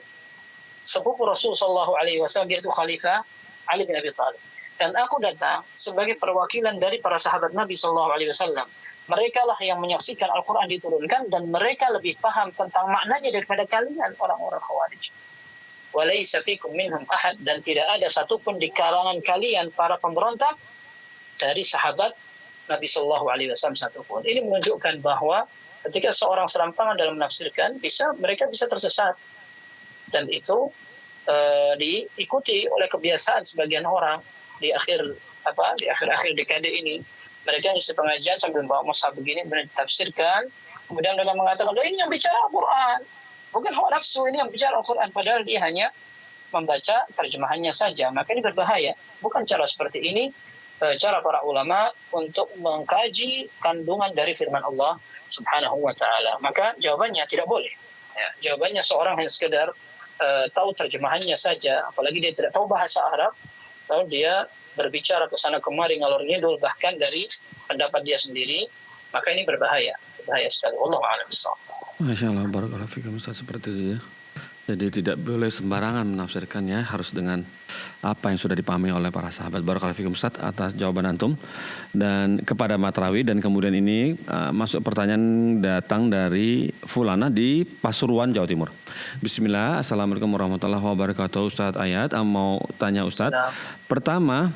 sepupu Rasul sallallahu alaihi wasallam, yaitu Khalifah Ali bin Abi Thalib. Dan aku datang sebagai perwakilan dari para sahabat Nabi sallallahu alaihi wasallam. Mereka lah yang menyaksikan Al-Quran diturunkan, dan mereka lebih paham tentang maknanya daripada kalian orang-orang Khawarij. Walaysa fikum minhum ahad, dan tidak ada satupun di kalangan kalian para pemberontak dari sahabat Nabi Sallallahu Alaihi Wasallam satupun. Ini menunjukkan bahwa ketika seorang serampangan dalam menafsirkan, mereka bisa tersesat, dan itu diikuti oleh kebiasaan sebagian orang di akhir dekade ini. Mereka ngisi pengajian sambil bawa mushaf begini, benar ditafsirkan, kemudian mereka mengatakan, ini yang bicara Al-Quran, bukan hawa nafsu, ini yang bicara Al-Quran, padahal dia hanya membaca terjemahannya saja. Maka ini berbahaya. Bukan cara seperti ini cara para ulama untuk mengkaji kandungan dari firman Allah Subhanahu wa ta'ala. Maka jawabannya tidak boleh. Ya, jawabannya seorang yang sekedar tahu terjemahannya saja, apalagi dia tidak tahu bahasa Arab, tahu dia berbicara ke sana kemari ngalor ngidul bahkan dari pendapat dia sendiri, maka ini berbahaya sekali. Wallahu a'lam bishawab. Masya Allah, barakallahu fikum Ustaz, seperti itu ya. Jadi tidak boleh sembarangan menafsirkannya, harus dengan apa yang sudah dipahami oleh para sahabat. Barakallahu fikum Ustaz atas jawaban antum. Dan kepada Matrawi, dan kemudian ini masuk pertanyaan datang dari Fulana di Pasuruan, Jawa Timur. Bismillah, Assalamualaikum warahmatullahi wabarakatuh. Ustaz Ayat, mau tanya Ustaz. Pertama,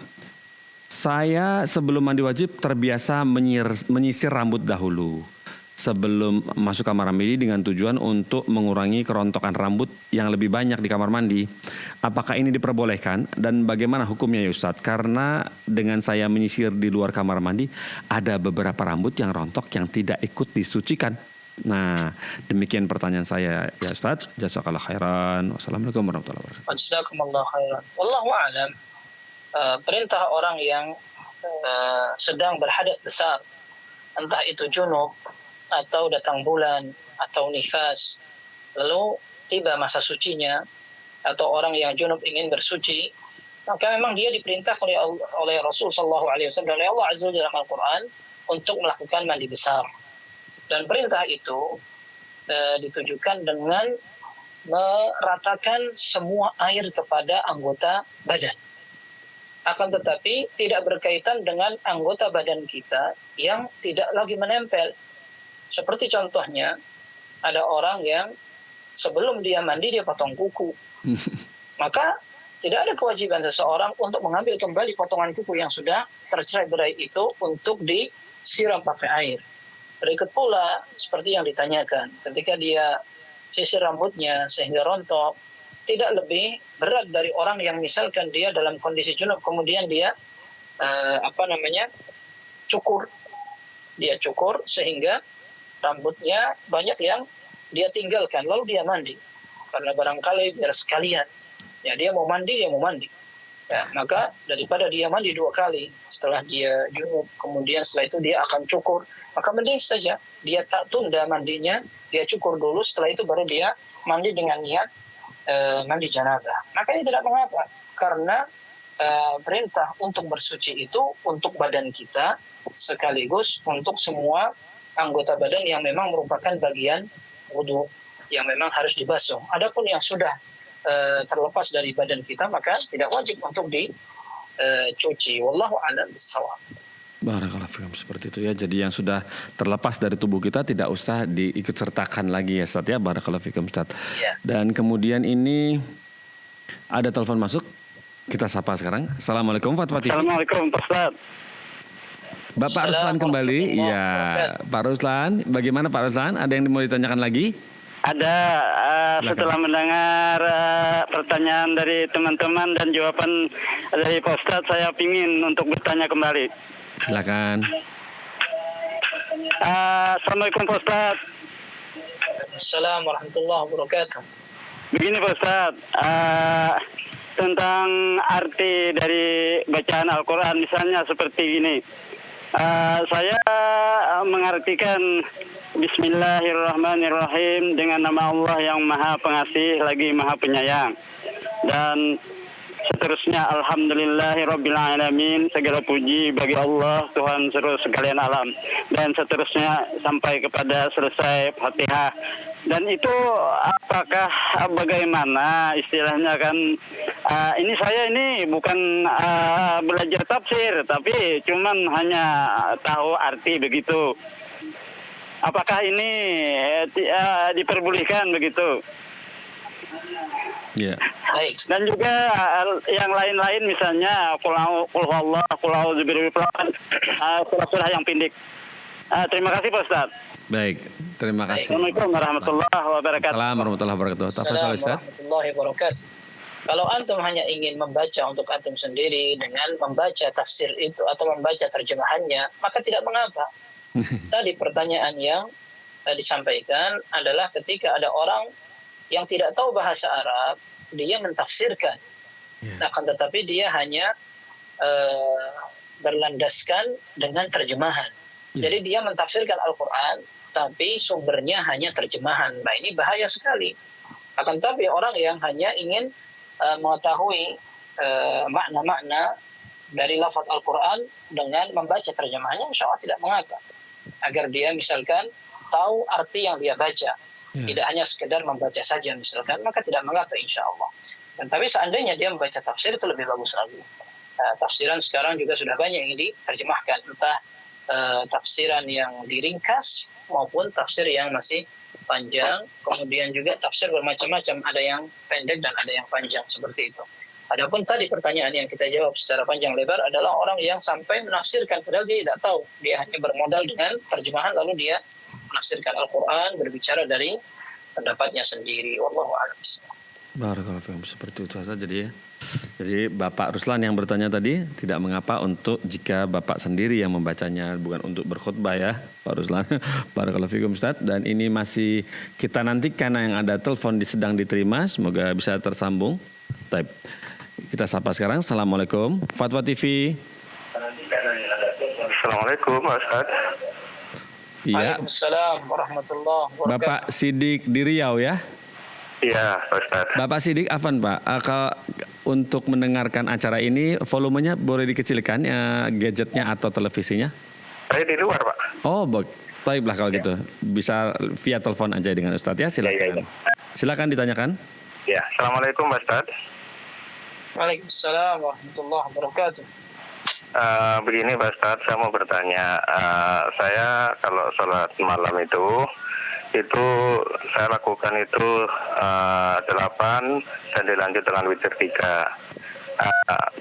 saya sebelum mandi wajib terbiasa menyisir rambut dahulu sebelum masuk kamar mandi dengan tujuan untuk mengurangi kerontokan rambut yang lebih banyak di kamar mandi. Apakah ini diperbolehkan dan bagaimana hukumnya ya Ustadz? Karena dengan saya menyisir di luar kamar mandi, ada beberapa rambut yang rontok yang tidak ikut disucikan. Nah, demikian pertanyaan saya ya Ustadz. Jazakallah khairan. Wassalamualaikum warahmatullahi wabarakatuh. Jazakumullah khairan. Wallahu a'lam. Perintah orang yang sedang berhadas besar, entah itu junub atau datang bulan atau nifas, lalu tiba masa sucinya, atau orang yang junub ingin bersuci, maka memang dia diperintah oleh Rasul sallallahu alaihi wasallam dan oleh Allah azza wa jalla dalam Al-Qur'an untuk melakukan mandi besar. Dan perintah itu ditujukan dengan meratakan semua air kepada anggota badan. Akan tetapi tidak berkaitan dengan anggota badan kita yang tidak lagi menempel. Seperti contohnya, ada orang yang sebelum dia mandi dia potong kuku. Maka tidak ada kewajiban seseorang untuk mengambil kembali potongan kuku yang sudah tercerai-berai itu untuk disiram pakai air. Berikut pula seperti yang ditanyakan, ketika dia sisir rambutnya sehingga rontok, tidak lebih berat dari orang yang misalkan dia dalam kondisi junub kemudian dia cukur. Dia cukur sehingga rambutnya banyak yang dia tinggalkan, lalu dia mandi. Karena barangkali biar sekalian, ya dia mau mandi. Ya, maka daripada dia mandi 2 kali, setelah dia junub, kemudian setelah itu dia akan cukur, maka mending saja dia tak tunda mandinya, dia cukur dulu, setelah itu baru dia mandi dengan niat mandi janabah. Maka ini tidak mengapa, karena perintah untuk bersuci itu untuk badan kita, sekaligus untuk semua anggota badan yang memang merupakan bagian wudu, yang memang harus dibasuh. Adapun yang sudah terlepas dari badan kita, maka tidak wajib untuk dicuci. Wallahu a'lam bishawab. Barakallahu fikum, seperti itu ya. Jadi yang sudah terlepas dari tubuh kita tidak usah diikut sertakan lagi ya Ustaz ya. Barakallahu fikum Ustaz. Ya. Dan kemudian ini ada telepon masuk. Kita sapa sekarang. Assalamualaikum Fatwa TV. Assalamualaikum Pak Ustaz. Bapak Ruslan kembali. Iya, Pak Ruslan. Bagaimana Pak Ruslan? Ada yang mau ditanyakan lagi? Ada setelah mendengar pertanyaan dari teman-teman dan jawaban dari Pak Ustadz, saya ingin untuk bertanya kembali. Silakan. Assalamualaikum Pak Ustadz. Assalamualaikum warahmatullahi wabarakatuh. Begini Pak Ustadz, tentang arti dari bacaan Al-Quran misalnya seperti ini. Saya mengartikan Bismillahirrahmanirrahim dengan nama Allah yang Maha Pengasih lagi Maha Penyayang, dan seterusnya Alhamdulillahirabbil alamin, segala puji bagi Allah Tuhan seluruh sekalian alam, dan seterusnya sampai kepada selesai Fatihah. Dan itu apakah bagaimana istilahnya kan, ini saya ini bukan belajar tafsir, tapi cuman hanya tahu arti begitu. Apakah ini diperbolehkan begitu? Ya. Baik. Dan juga yang lain-lain misalnya qul huwallahu, qul a'udzu birabbil falaq, surah-surah yang pendek. Terima kasih Pak Ustaz. Baik, terima kasih. Assalamualaikum warahmatullahi wabarakatuh. Assalamualaikum warahmatullahi wabarakatuh. Assalamualaikum warahmatullahi wabarakatuh. Kalau antum hanya ingin membaca untuk antum sendiri dengan membaca tafsir itu atau membaca terjemahannya, maka tidak mengapa. Tadi pertanyaan yang disampaikan adalah ketika ada orang yang tidak tahu bahasa Arab, dia mentafsirkan. Akan tetapi dia hanya berlandaskan dengan terjemahan. Jadi dia mentafsirkan Al-Quran, tapi sumbernya hanya terjemahan. Nah ini bahaya sekali. Akan tetapi orang yang hanya ingin mengetahui makna-makna dari lafaz Al-Quran dengan membaca terjemahannya, insya Allah tidak mengapa. Agar dia misalkan tahu arti yang dia baca. Tidak hanya sekedar membaca saja misalkan, maka tidak mengapa insya Allah. Dan tapi seandainya dia membaca tafsir itu lebih bagus lagi. Tafsiran sekarang juga sudah banyak yang diterjemahkan. Entah tafsiran yang diringkas maupun tafsir yang masih panjang. Kemudian juga tafsir bermacam-macam. Ada yang pendek dan ada yang panjang seperti itu. Adapun tadi pertanyaan yang kita jawab secara panjang lebar adalah orang yang sampai menafsirkan padahal dia tidak tahu. Dia hanya bermodal dengan terjemahan lalu dia menafsirkan Al-Quran, berbicara dari pendapatnya sendiri. Wallahu a'lam bishawab. Barakallahu fikum, seperti itu saja jadi ya. Jadi Bapak Ruslan yang bertanya tadi tidak mengapa untuk jika Bapak sendiri yang membacanya, bukan untuk berkhutbah ya Pak Ruslan. Barakallahu fikum Ustaz. Dan ini masih kita nantikan yang ada telepon sedang diterima, semoga bisa tersambung. Baik. Kita sapa sekarang. Assalamualaikum Fatwa TV. Assalamualaikum Ustaz. Iya. Waalaikumsalam warahmatullahi wabarakatuh. Bapak Sidik di Riau ya. Iya Ustaz. Bapak Sidik, afan Pak, kalau untuk mendengarkan acara ini volumenya boleh dikecilkan gadgetnya atau televisinya? Saya di luar Pak. Oh, baiklah kalau gitu. Bisa via telepon aja dengan Ustadz ya, silakan. Silakan ditanyakan. Ya, Assalamualaikum Pak Ustaz. Waalaikumsalam warahmatullahi wabarakatuh. Begini Pak Ustaz, saya mau bertanya. Saya kalau sholat malam itu saya lakukan itu 8 dan dilanjut dengan witir 3.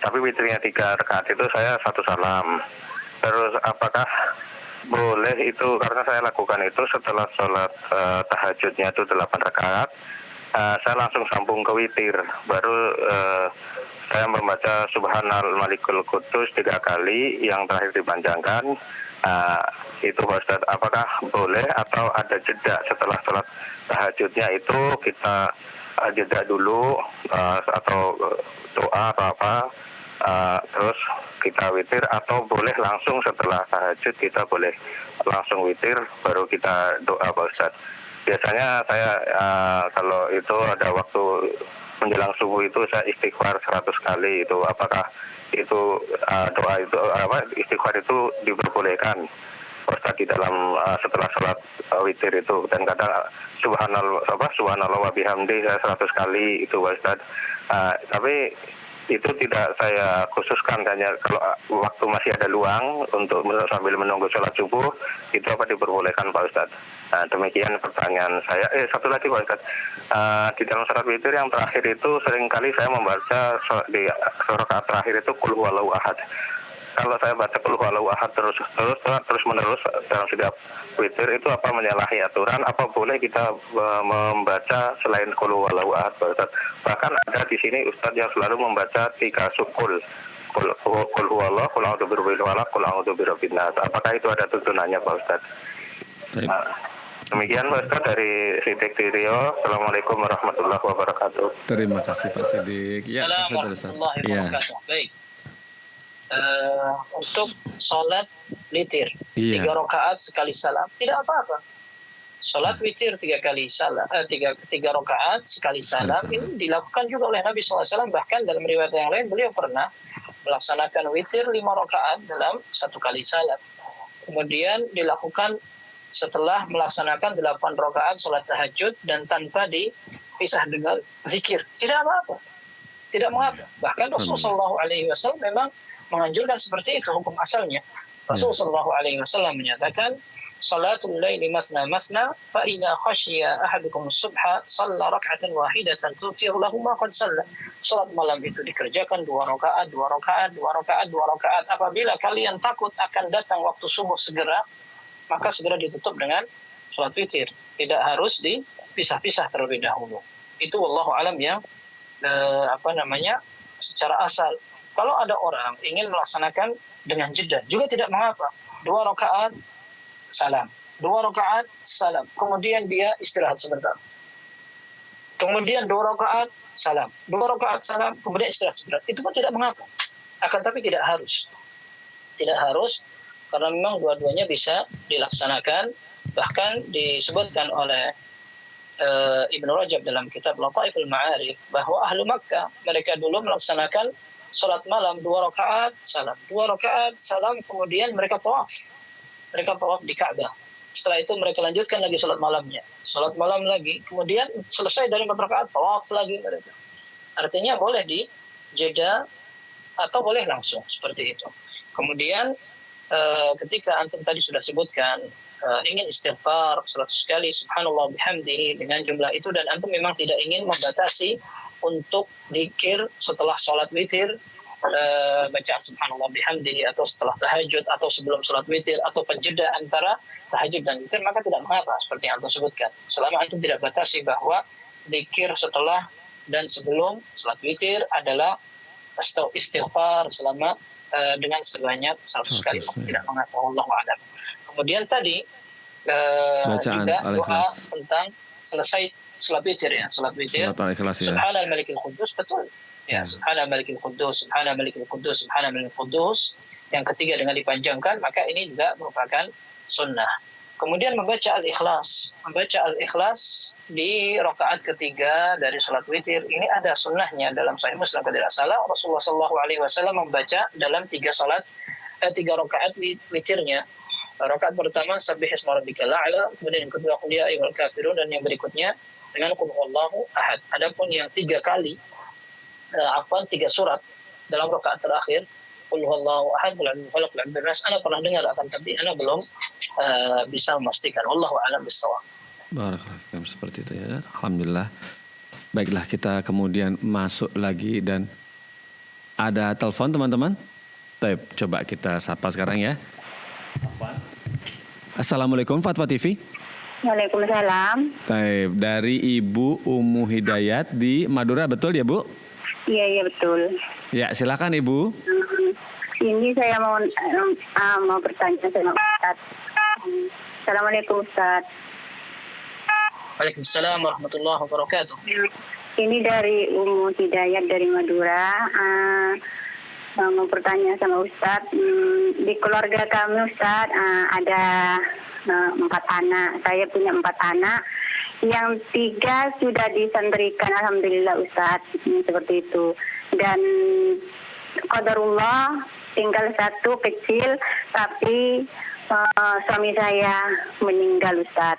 Tapi witirnya 3 rakaat itu saya 1 salam. Terus apakah boleh itu, karena saya lakukan itu setelah sholat tahajudnya itu 8 rakaat, saya langsung sambung ke witir, baru saya membaca Subhanal Malikul Qudus 3 kali, yang terakhir dipanjangkan. Itu Pak Ustadz, apakah boleh atau ada jeda setelah sholat tahajudnya itu kita jeda dulu atau doa atau apa, terus kita witir, atau boleh langsung setelah tahajud kita boleh langsung witir baru kita doa Pak Ustadz? Biasanya saya kalau itu ada waktu menjelang subuh itu saya istighfar 100 kali itu, apakah itu doa itu istighfar itu diperbolehkan Ustaz di dalam setelah sholat witir itu? Dan kadang subhanallah wa bihamdi saya 100 kali itu Ustaz. Tapi itu tidak saya khususkan, hanya kalau waktu masih ada luang untuk sambil menunggu sholat subuh, itu apa diperbolehkan Pak Ustadz? Demikian pertanyaan saya. Satu lagi Pak Ustadz, di dalam sholat witir yang terakhir itu seringkali saya membaca di rakaat terakhir itu Qul huwallahu ahad. Kalau saya baca Qul huwallahu ahad terus menerus dalam setiap witir, itu apa menyalahi aturan? Apa boleh kita membaca selain Qul huwallahu ahad Pak Ustadz? Bahkan ada di sini Ustadz yang selalu membaca 3 sukul. Qul huwallahu, Qul a'udzu birabbil falaq, Qul a'udzu birabbin nas. Apakah itu ada tuntunannya Pak Ustadz? Demikian Pak Ustadz dari Sidik di Rio. Assalamualaikum warahmatullahi wabarakatuh. Terima kasih Pak Sidik. Assalamualaikum warahmatullahi wabarakatuh. Baik. Untuk sholat witir 3 rakaat sekali salam tidak apa-apa. Sholat witir 3 kali salam, 3 rakaat sekali salam ini dilakukan juga oleh Nabi SAW. Bahkan dalam riwayat yang lain beliau pernah melaksanakan witir 5 rakaat dalam 1 kali salam. Kemudian dilakukan setelah melaksanakan 8 rakaat sholat tahajud dan tanpa dipisah dengan zikir. Tidak apa-apa. Tidak mengapa. Bahkan Rasulullah SAW memang menganjurkan seperti itu hukum asalnya. Rasulullah SAW menyatakan, Salatul laili masna masna, fa idza khashiya ahadukum subha shalla rak'atan wahidatan tutir lahu ma qad shalla. Salat malam itu dikerjakan 2 rakaat, 2 rakaat, 2 rakaat, 2 rakaat. Apabila kalian takut akan datang waktu subuh segera, maka segera ditutup dengan salat witir. Tidak harus dipisah-pisah terlebih dahulu. Itu wallahu alam yang secara asal. Kalau ada orang ingin melaksanakan dengan jeda juga tidak mengapa. 2 rakaat salam, 2 rakaat salam, kemudian dia istirahat sebentar. Kemudian 2 rakaat salam, 2 rakaat salam, kemudian istirahat sebentar. Itu pun tidak mengapa. Akan tapi tidak harus. Tidak harus, karena memang dua-duanya bisa dilaksanakan. Bahkan disebutkan oleh Ibnu Rajab dalam kitab Lataiful Ma'arif bahwa ahlu Makkah mereka dulu melaksanakan salat malam 2 rakaat salam, 2 rakaat salam, kemudian mereka tawaf. Mereka tawaf di Ka'bah. Setelah itu mereka lanjutkan lagi salat malamnya. Salat malam lagi, kemudian selesai dari 4 rakaat tawaf lagi mereka. Artinya boleh dijeda atau boleh langsung seperti itu. Kemudian ketika antum tadi sudah sebutkan ingin istighfar 100 kali subhanallah bihamdihi dengan jumlah itu, dan antum memang tidak ingin membatasi untuk zikir setelah sholat witir, bacaan subhanallah bihamdihi, atau setelah tahajud, atau sebelum sholat witir, atau penjeda antara tahajud dan witir, maka tidak mengapa seperti yang antum sebutkan. Selama antum tidak batasi bahwa zikir setelah dan sebelum sholat witir adalah istighfar selama dengan sebanyak 100 kali, tidak mengapa. Wallahu a'lam. Kemudian tadi juga doa tentang selesai salat witir ya, salat witir. Subhanal Malikil Quddus, betul. Ya, Subhanal Malikil Quddus, Subhanal Malikil Quddus, Subhanal Malikil Quddus. Yang ketiga dengan dipanjangkan, maka ini juga merupakan sunnah. Kemudian membaca Al-Ikhlas. Membaca Al-Ikhlas di rakaat ketiga dari salat witir. Ini ada sunnahnya dalam Sahih Muslim kalau tidak salah. Rasulullah SAW membaca dalam 3 rakaat witirnya. Rakaat pertama Sabbih isma rabbikal a'la, kemudian yang kedua Qul ya ayyuhal kafirun, dan yang berikutnya dengan Qul huwallahu ahad. Adapun yang 3 kali 3 surat dalam rakaat terakhir Qul huwallahu ahad, Qul a'udzu birabbil falaq, Qul a'udzu birabbin nas, ana pernah dengar, akan tapi ana belum bisa memastikan. Wallahu a'lam bissawab. Barakallahu seperti itu ya. Alhamdulillah. Baiklah, kita kemudian masuk lagi dan ada telepon teman-teman. Baik, coba kita sapa sekarang ya. Assalamualaikum Fatwa TV. Waalaikumsalam. Baik, dari Ibu Ummu Hidayat di Madura, betul ya Bu? Iya betul. Ya, silakan Ibu. Ini saya mau bertanya sama Ustaz. Assalamualaikum Ustaz. Waalaikumsalam warahmatullahi wabarakatuh. Ini dari Umu Hidayat dari Madura. Mau bertanya sama Ustaz. Di keluarga kami Ustaz ada 4 anak. Saya punya 4 anak. Yang 3 sudah disantrikan, alhamdulillah Ustaz, seperti itu. Dan qadarullah tinggal 1 kecil, tapi suami saya meninggal Ustaz.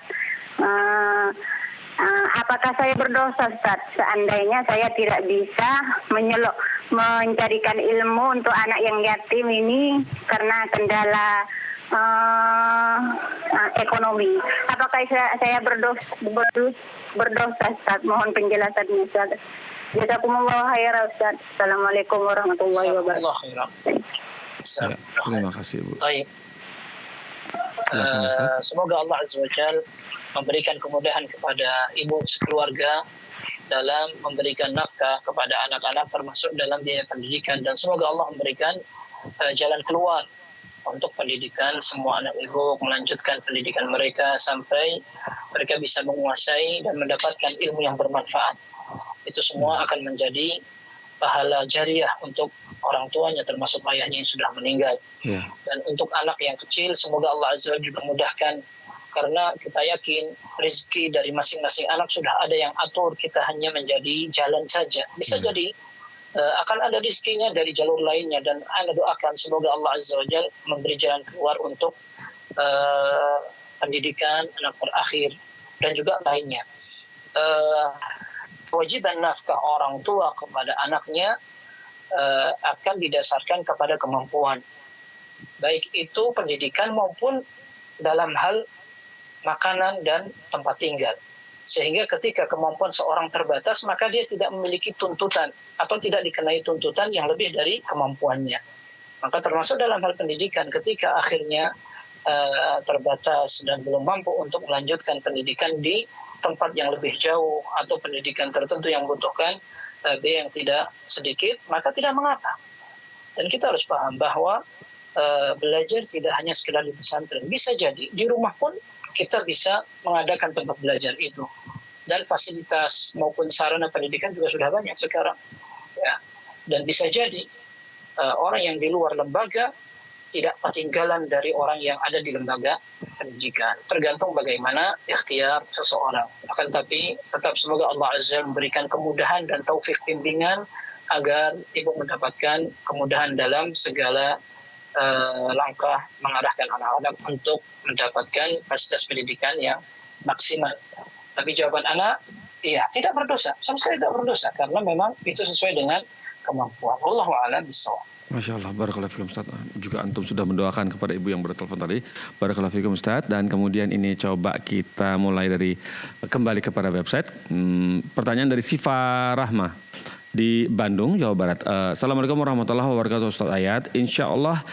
Apakah saya berdosa Ustaz seandainya saya tidak bisa mencarikan ilmu untuk anak yang yatim ini karena kendala ekonomi? Apakah saya berdosa Ustaz? Mohon penjelasannya Ustaz. Jazakumullah khairan Ustaz. Assalamualaikum warahmatullahi wabarakatuh. Ya, terima kasih Bu. Baik. Semoga Allah Azza wa Jalla memberikan kemudahan kepada ibu sekeluarga dalam memberikan nafkah kepada anak-anak termasuk dalam biaya pendidikan, dan semoga Allah memberikan jalan keluar untuk pendidikan semua anak ibu, melanjutkan pendidikan mereka sampai mereka bisa menguasai dan mendapatkan ilmu yang bermanfaat. Itu semua akan menjadi pahala jariah untuk orang tuanya termasuk ayahnya yang sudah meninggal. Dan untuk anak yang kecil semoga Allah Azza wa Jalla juga mudahkan, karena kita yakin rezeki dari masing-masing anak sudah ada yang atur, kita hanya menjadi jalan saja. Bisa jadi akan ada rezekinya dari jalur lainnya, dan Anda doakan semoga Allah Azza wa Jalla memberi jalan keluar untuk pendidikan anak terakhir dan juga lainnya. Kewajiban nafkah orang tua kepada anaknya akan didasarkan kepada kemampuan, baik itu pendidikan maupun dalam hal makanan dan tempat tinggal. Sehingga ketika kemampuan seorang terbatas, maka dia tidak memiliki tuntutan atau tidak dikenai tuntutan yang lebih dari kemampuannya. Maka termasuk dalam hal pendidikan, ketika akhirnya terbatas dan belum mampu untuk melanjutkan pendidikan di tempat yang lebih jauh atau pendidikan tertentu yang membutuhkan biaya yang tidak sedikit, maka tidak mengapa. Dan kita harus paham bahwa belajar tidak hanya sekedar di pesantren, bisa jadi di rumah pun kita bisa mengadakan tempat belajar itu, dan fasilitas maupun sarana pendidikan juga sudah banyak sekarang ya. Dan bisa jadi orang yang di luar lembaga tidak ketinggalan dari orang yang ada di lembaga pendidikan, tergantung bagaimana ikhtiar seseorang. Akan tapi tetap semoga Allah Azza memberikan kemudahan dan taufik bimbingan agar ibu mendapatkan kemudahan dalam segala langkah mengarahkan anak-anak untuk mendapatkan fasilitas pendidikan yang maksimal. Tapi jawaban anak, iya, tidak berdosa, sama sekali tidak berdosa, karena memang itu sesuai dengan kemampuan. Wallahu a'lam bishawab. Masya Allah, barakallahu fikum Ustaz. Juga antum sudah mendoakan kepada ibu yang bertelepon tadi. Barakallahu fikum Ustaz. Dan kemudian ini coba kita mulai dari kembali kepada website. Pertanyaan dari Siva Rahma di Bandung, Jawa Barat. Assalamualaikum warahmatullahi wabarakatuh Ustaz Ayat. Insya Allah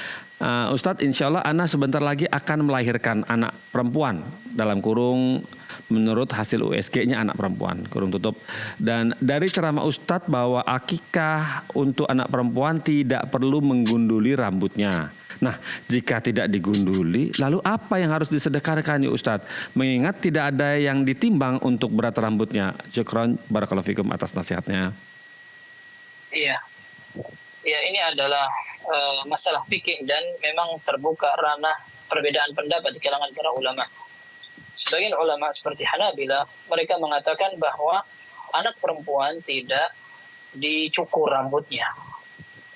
Ustadz, insya Allah Ana sebentar lagi akan melahirkan anak perempuan, dalam kurung menurut hasil USG-nya anak perempuan, kurung tutup. Dan dari ceramah Ustadz bahwa akikah untuk anak perempuan tidak perlu menggunduli rambutnya. Nah, jika tidak digunduli, lalu apa yang harus disedekahkan ya Ustadz? Mengingat tidak ada yang ditimbang untuk berat rambutnya. Syukron, barakallahu fikum atas nasihatnya. Iya, ini adalah masalah fikih dan memang terbuka ranah perbedaan pendapat di kalangan para ulama. Sebagian ulama seperti Hanabila, mereka mengatakan bahwa anak perempuan tidak dicukur rambutnya.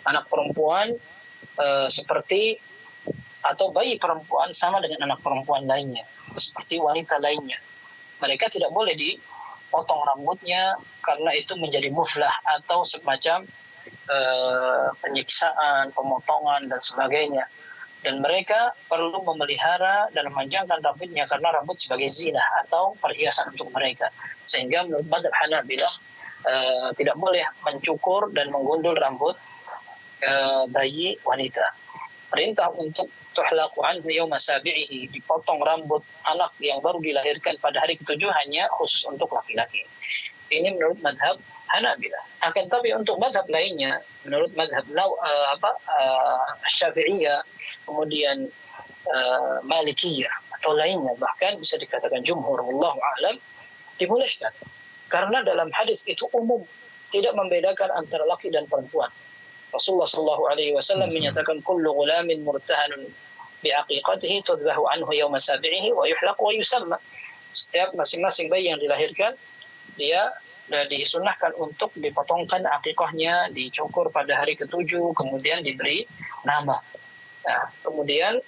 Anak perempuan seperti atau bayi perempuan sama dengan anak perempuan lainnya, seperti wanita lainnya. Mereka tidak boleh dipotong rambutnya karena itu menjadi muslah atau semacam penyiksaan, pemotongan dan sebagainya. Dan mereka perlu memelihara dan memanjangkan rambutnya karena rambut sebagai zina atau perhiasan untuk mereka. Sehingga menurut mazhab Hanabilah tidak boleh mencukur dan menggundul rambut bayi wanita. Perintah untuk tuhlaqu anhu yawma sabi'ihi, dipotong rambut anak yang baru dilahirkan pada hari ke-7 hanya khusus untuk laki-laki. Ini menurut madhab Hanabilah. Akan tapi untuk madhab lainnya, menurut madhab Syafi'iyah, kemudian Malikiyah atau lainnya, bahkan bisa dikatakan jumhur, wallahu a'lam, dibolehkan. Karena dalam hadis itu umum, tidak membedakan antara laki dan perempuan. Rasulullah sallallahu alaihi wasallam menyatakan kullu ghulamin murtahanun bi'aqiqatihi tudbahu anhu yawma sabi'ihi wa yuhlaq wa yusamma. Setiap masing-masing bayi yang dilahirkan, dia disunahkan untuk dipotongkan akikahnya, dicukur pada hari ke-7, kemudian diberi nama. Nah, kemudian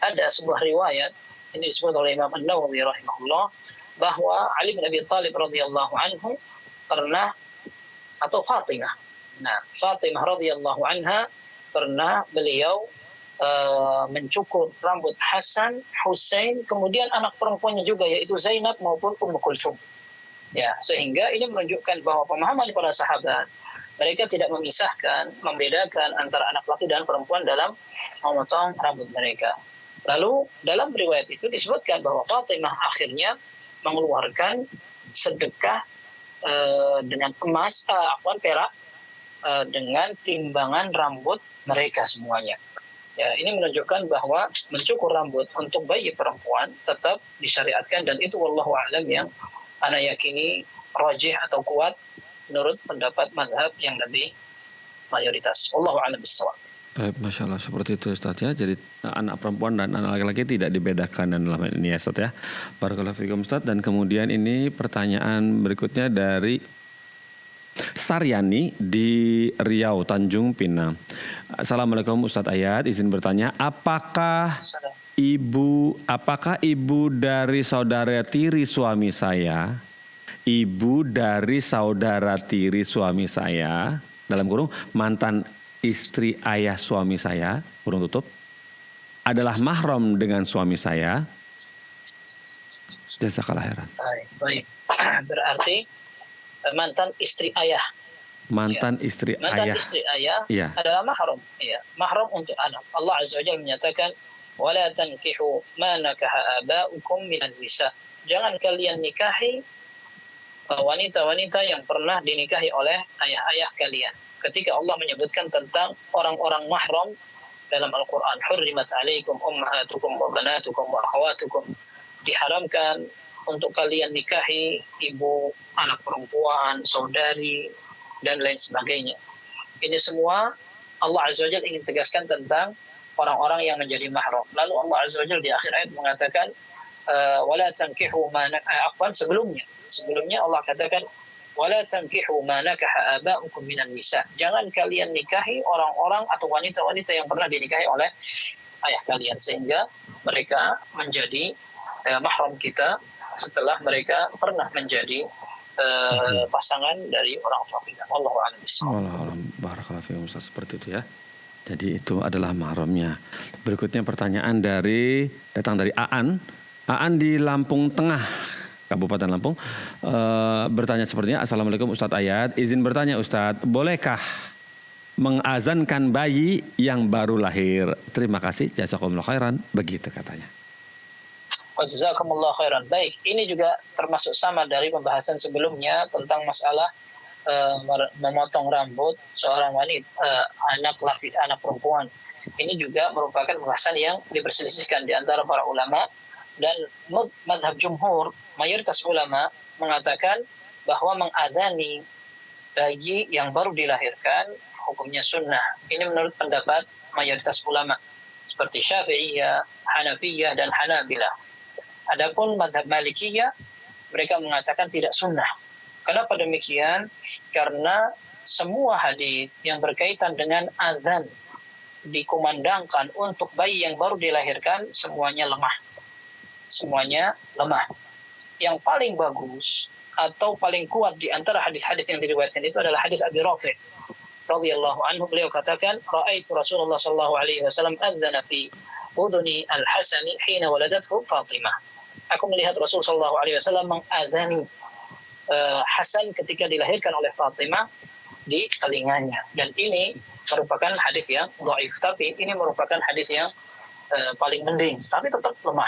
ada sebuah riwayat, ini disebut oleh Imam An-Nawawi rahimahullah, bahwa Ali bin Abi Thalib radhiyallahu anhu pernah, atau Fatimah. Nah, Fatimah radhiyallahu anha pernah beliau mencukur rambut Hasan, Husain, kemudian anak perempuannya juga yaitu Zainab maupun Ummu Kulthum. Ya, sehingga ini menunjukkan bahwa pemahaman para sahabat, mereka tidak memisahkan, membedakan antara anak laki dan perempuan dalam memotong rambut mereka. Lalu dalam riwayat itu disebutkan bahwa Fatimah akhirnya mengeluarkan sedekah dengan emas, perak, dengan timbangan rambut mereka semuanya. Ya, ini menunjukkan bahwa mencukur rambut untuk bayi perempuan tetap disyariatkan, dan itu wallahu a'lam yang ana yakini rajih atau kuat menurut pendapat mazhab yang lebih mayoritas. Wallahu a'lam bissawab. Masya Allah, seperti itu Ustaz ya. Jadi anak perempuan dan anak laki-laki tidak dibedakan dalam ini ya Ustaz ya. Barakallahu fikum Ustaz. Dan kemudian ini pertanyaan berikutnya dari Saryani di Riau, Tanjung Pinang. Assalamualaikum Ustadz Ayat, izin bertanya, apakah ibu dari saudara tiri suami saya, dalam kurung mantan istri ayah suami saya, kurung tutup, adalah mahram dengan suami saya? Jazakallah khairan. Baik. Berarti mantan istri ayah. Mantan istri ayah ya, adalah mahram. Ya, mahram untuk anak. Allah Azza wa Jalla menyatakan, "Wala tankihu ma nakaha aba'ukum minan nisa." Jangan kalian nikahi wanita-wanita yang pernah dinikahi oleh ayah-ayah kalian. Ketika Allah menyebutkan tentang orang-orang mahram dalam Al-Qur'an, "Hurrimat 'alaikum ummahatukum wa banatukum wa akhawatukum." Diharamkan untuk kalian nikahi ibu, anak perempuan, saudari, dan lain sebagainya. Ini semua Allah Azza wa Jalla ingin tegaskan tentang orang-orang yang menjadi mahram. Lalu Allah Azza wa Jalla di akhir ayat mengatakan, wala tankihu ma sebelumnya Allah katakan, wala tankihu ma nakaha aba'ukum minan nisa. Jangan kalian nikahi orang-orang atau wanita-wanita yang pernah dinikahi oleh ayah kalian, sehingga mereka menjadi mahram kita setelah mereka pernah menjadi pasangan dari orang tua kita. Allahu a'lam bishawab. Barakallahu fiikum Ustaz, seperti itu ya. Jadi itu adalah mahramnya. Berikutnya pertanyaan datang dari Aan di Lampung Tengah, Kabupaten Lampung. Bertanya sepertinya, Assalamualaikum Ustadz Ayat, izin bertanya Ustadz, bolehkah mengazankan bayi yang baru lahir? Terima kasih, jazakumullah khairan. Begitu katanya. Jazakumullah khairan. Baik, ini juga termasuk sama dari pembahasan sebelumnya tentang masalah memotong rambut seorang wanita, anak laki, anak perempuan. Ini juga merupakan pembahasan yang diperselisihkan di antara para ulama, dan mazhab jumhur, mayoritas ulama mengatakan bahwa mengadani bayi yang baru dilahirkan hukumnya sunnah. Ini menurut pendapat mayoritas ulama seperti Syafi'iyah, Hanafiyah, dan Hanabilah. Adapun mazhab Malikiyah, mereka mengatakan tidak sunnah. Kenapa demikian? Karena semua hadis yang berkaitan dengan azan dikumandangkan untuk bayi yang baru dilahirkan semuanya lemah. Yang paling bagus atau paling kuat di antara hadis-hadis yang diriwayatkan itu adalah hadis Abi Rafi' radhiyallahu anhu. Beliau katakan, "Ra'aitu Rasulullah sallallahu alaihi wasallam adzana fi udhuni al-Hasani hina waladathu Fatimah." Aku melihat Rasul sallallahu alaihi wasallam mengazani Hasan ketika dilahirkan oleh Fatimah di telinganya. Dan ini merupakan hadis yang dhaif, tapi ini merupakan hadis yang paling mending, tapi tetap lemah.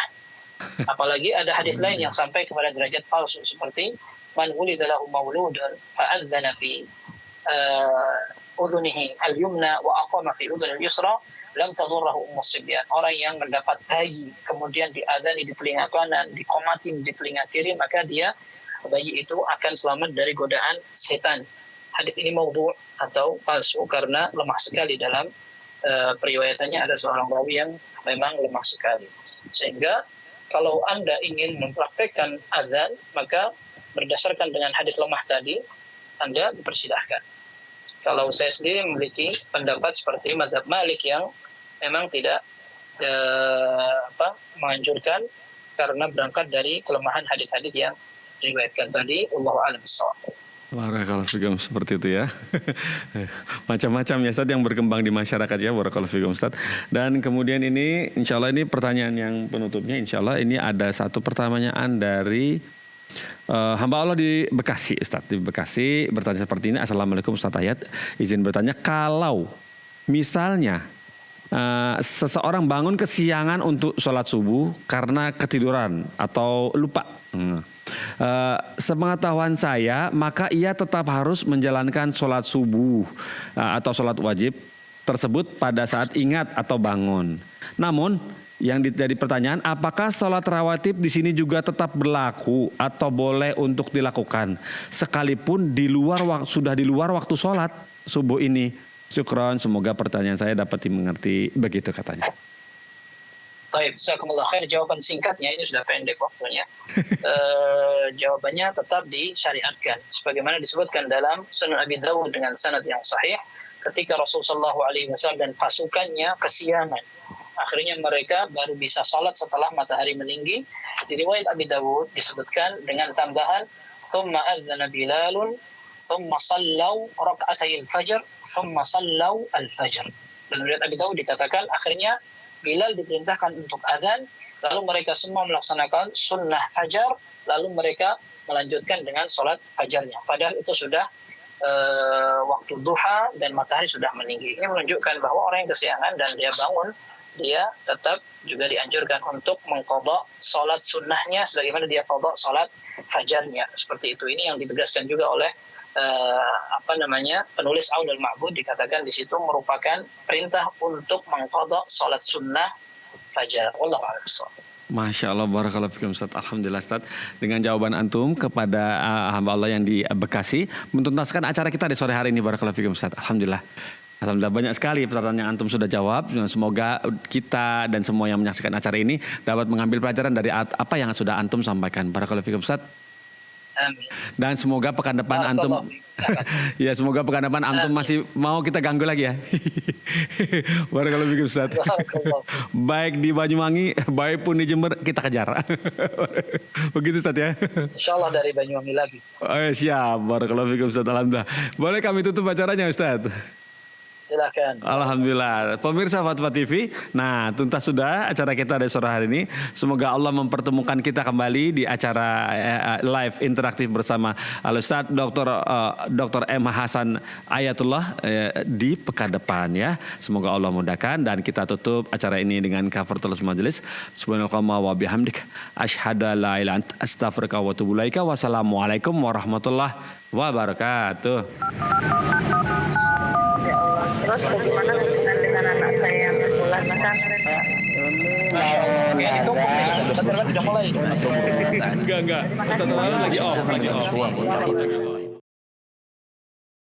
Apalagi ada hadis lain yang sampai kepada derajat palsu seperti man wulida lahu mauludun fa'adzana fi udhunihi al-yumna wa aqama fi udhuni al-yusra lam tadurrahu ummus sibyan. Orang yang mendapat bayi kemudian diadzani di telinga kanan, dikomatin di telinga kiri, maka bayi itu akan selamat dari godaan setan. Hadis ini maudhu' atau palsu karena lemah sekali dalam periwayatannya, ada seorang rawi yang memang lemah sekali. Sehingga kalau Anda ingin mempraktekkan azan, maka berdasarkan dengan hadis lemah tadi, Anda dipersilahkan. Kalau saya sendiri memiliki pendapat seperti mazhab Malik yang memang tidak menganjurkan karena berangkat dari kelemahan hadis-hadis yang diriwayatkan tadi. Wallahu a'lam bishawab. Barakallahu fikum, seperti itu ya. Macam-macam ya Ustaz yang berkembang di masyarakat ya. Barakallahu fikum Ustaz. Dan kemudian ini insya Allah ini pertanyaan yang penutupnya, insya Allah ini ada satu pertanyaan dari hamba Allah di Bekasi Ustaz. Di Bekasi bertanya seperti ini. Assalamualaikum Ustaz Hayat. Izin bertanya, kalau misalnya seseorang bangun kesiangan untuk sholat subuh karena ketiduran atau lupa. Sepengetahuan saya, maka ia tetap harus menjalankan sholat subuh atau sholat wajib tersebut pada saat ingat atau bangun. Namun yang jadi pertanyaan, apakah sholat rawatib di sini juga tetap berlaku atau boleh untuk dilakukan sekalipun sudah di luar waktu sholat subuh ini? Syukron, semoga pertanyaan saya dapat dimengerti, begitu katanya. Baik, jazakumullah khair. Jawaban singkatnya, ini sudah pendek waktunya. Jawabannya tetap disyariatkan. Sebagaimana disebutkan dalam Sunan Abi Dawud dengan sanad yang sahih, ketika Rasulullah SAW dan pasukannya kesiangan. Akhirnya mereka baru bisa salat setelah matahari meninggi. Di riwayat Abi Dawud disebutkan dengan tambahan, thumma adzana Bilalun, thumma sallau rak'atay al-fajr, thumma sallau al-fajr. Dan riwayat Abi Dawud dikatakan akhirnya Bilal diperintahkan untuk azan, lalu mereka semua melaksanakan sunnah fajar, lalu mereka melanjutkan dengan sholat fajarnya. Padahal itu sudah waktu duha dan matahari sudah meninggi. Ini menunjukkan bahwa orang yang kesiangan dan dia bangun, dia tetap juga dianjurkan untuk mengqadha sholat sunnahnya sebagaimana dia qadha sholat fajarnya. Seperti itu. Ini yang ditegaskan juga oleh penulis Aunul Ma'bud, dikatakan di situ merupakan perintah untuk mengqadha sholat sunnah fajar. Wallahu a'lam bishawab. Masya Allah, barakallahu fikum Ustaz. Alhamdulillah Ustaz, dengan jawaban antum kepada hamba Allah yang di Bekasi, menuntaskan acara kita di sore hari ini. Barakallahu fikum Ustaz. Alhamdulillah. Alhamdulillah, banyak sekali pertanyaan yang antum sudah jawab. Semoga kita dan semua yang menyaksikan acara ini dapat mengambil pelajaran dari apa yang sudah antum sampaikan. Barakallahu fikum Ustaz. Amin. Dan semoga pekan depan antum ya, semoga pekan depan antum masih mau kita ganggu lagi ya. Barakallahu fikum Ustaz. Baik di Banyuwangi, baik pun di Jember, kita kejar. Begitu Ustaz ya. Insyaallah dari Banyuwangi lagi. Siap. Barakallahu fikum Ustaz. Alhamdulillah. Boleh kami tutup acaranya Ustaz? Silakan. Alhamdulillah. Pemirsa Fatwa TV, nah tuntas sudah acara kita di sore hari ini. Semoga Allah mempertemukan kita kembali di acara live interaktif bersama Al-Ustaz Dr. M. Hasan Ayatullah di pekan depan ya. Semoga Allah mudahkan, dan kita tutup acara ini dengan kafaratul majelis. Subhanallah wa bihamdik asyhadu an la ilaha illa anta astaghfiruka wa atubu ilaika. Wassalamualaikum warahmatullahi wabarakatuh. Terus bagaimana hubungan dengan anak saya yang bulan pesantren? Sudah mulai. Enggak. Ustaz lagi off.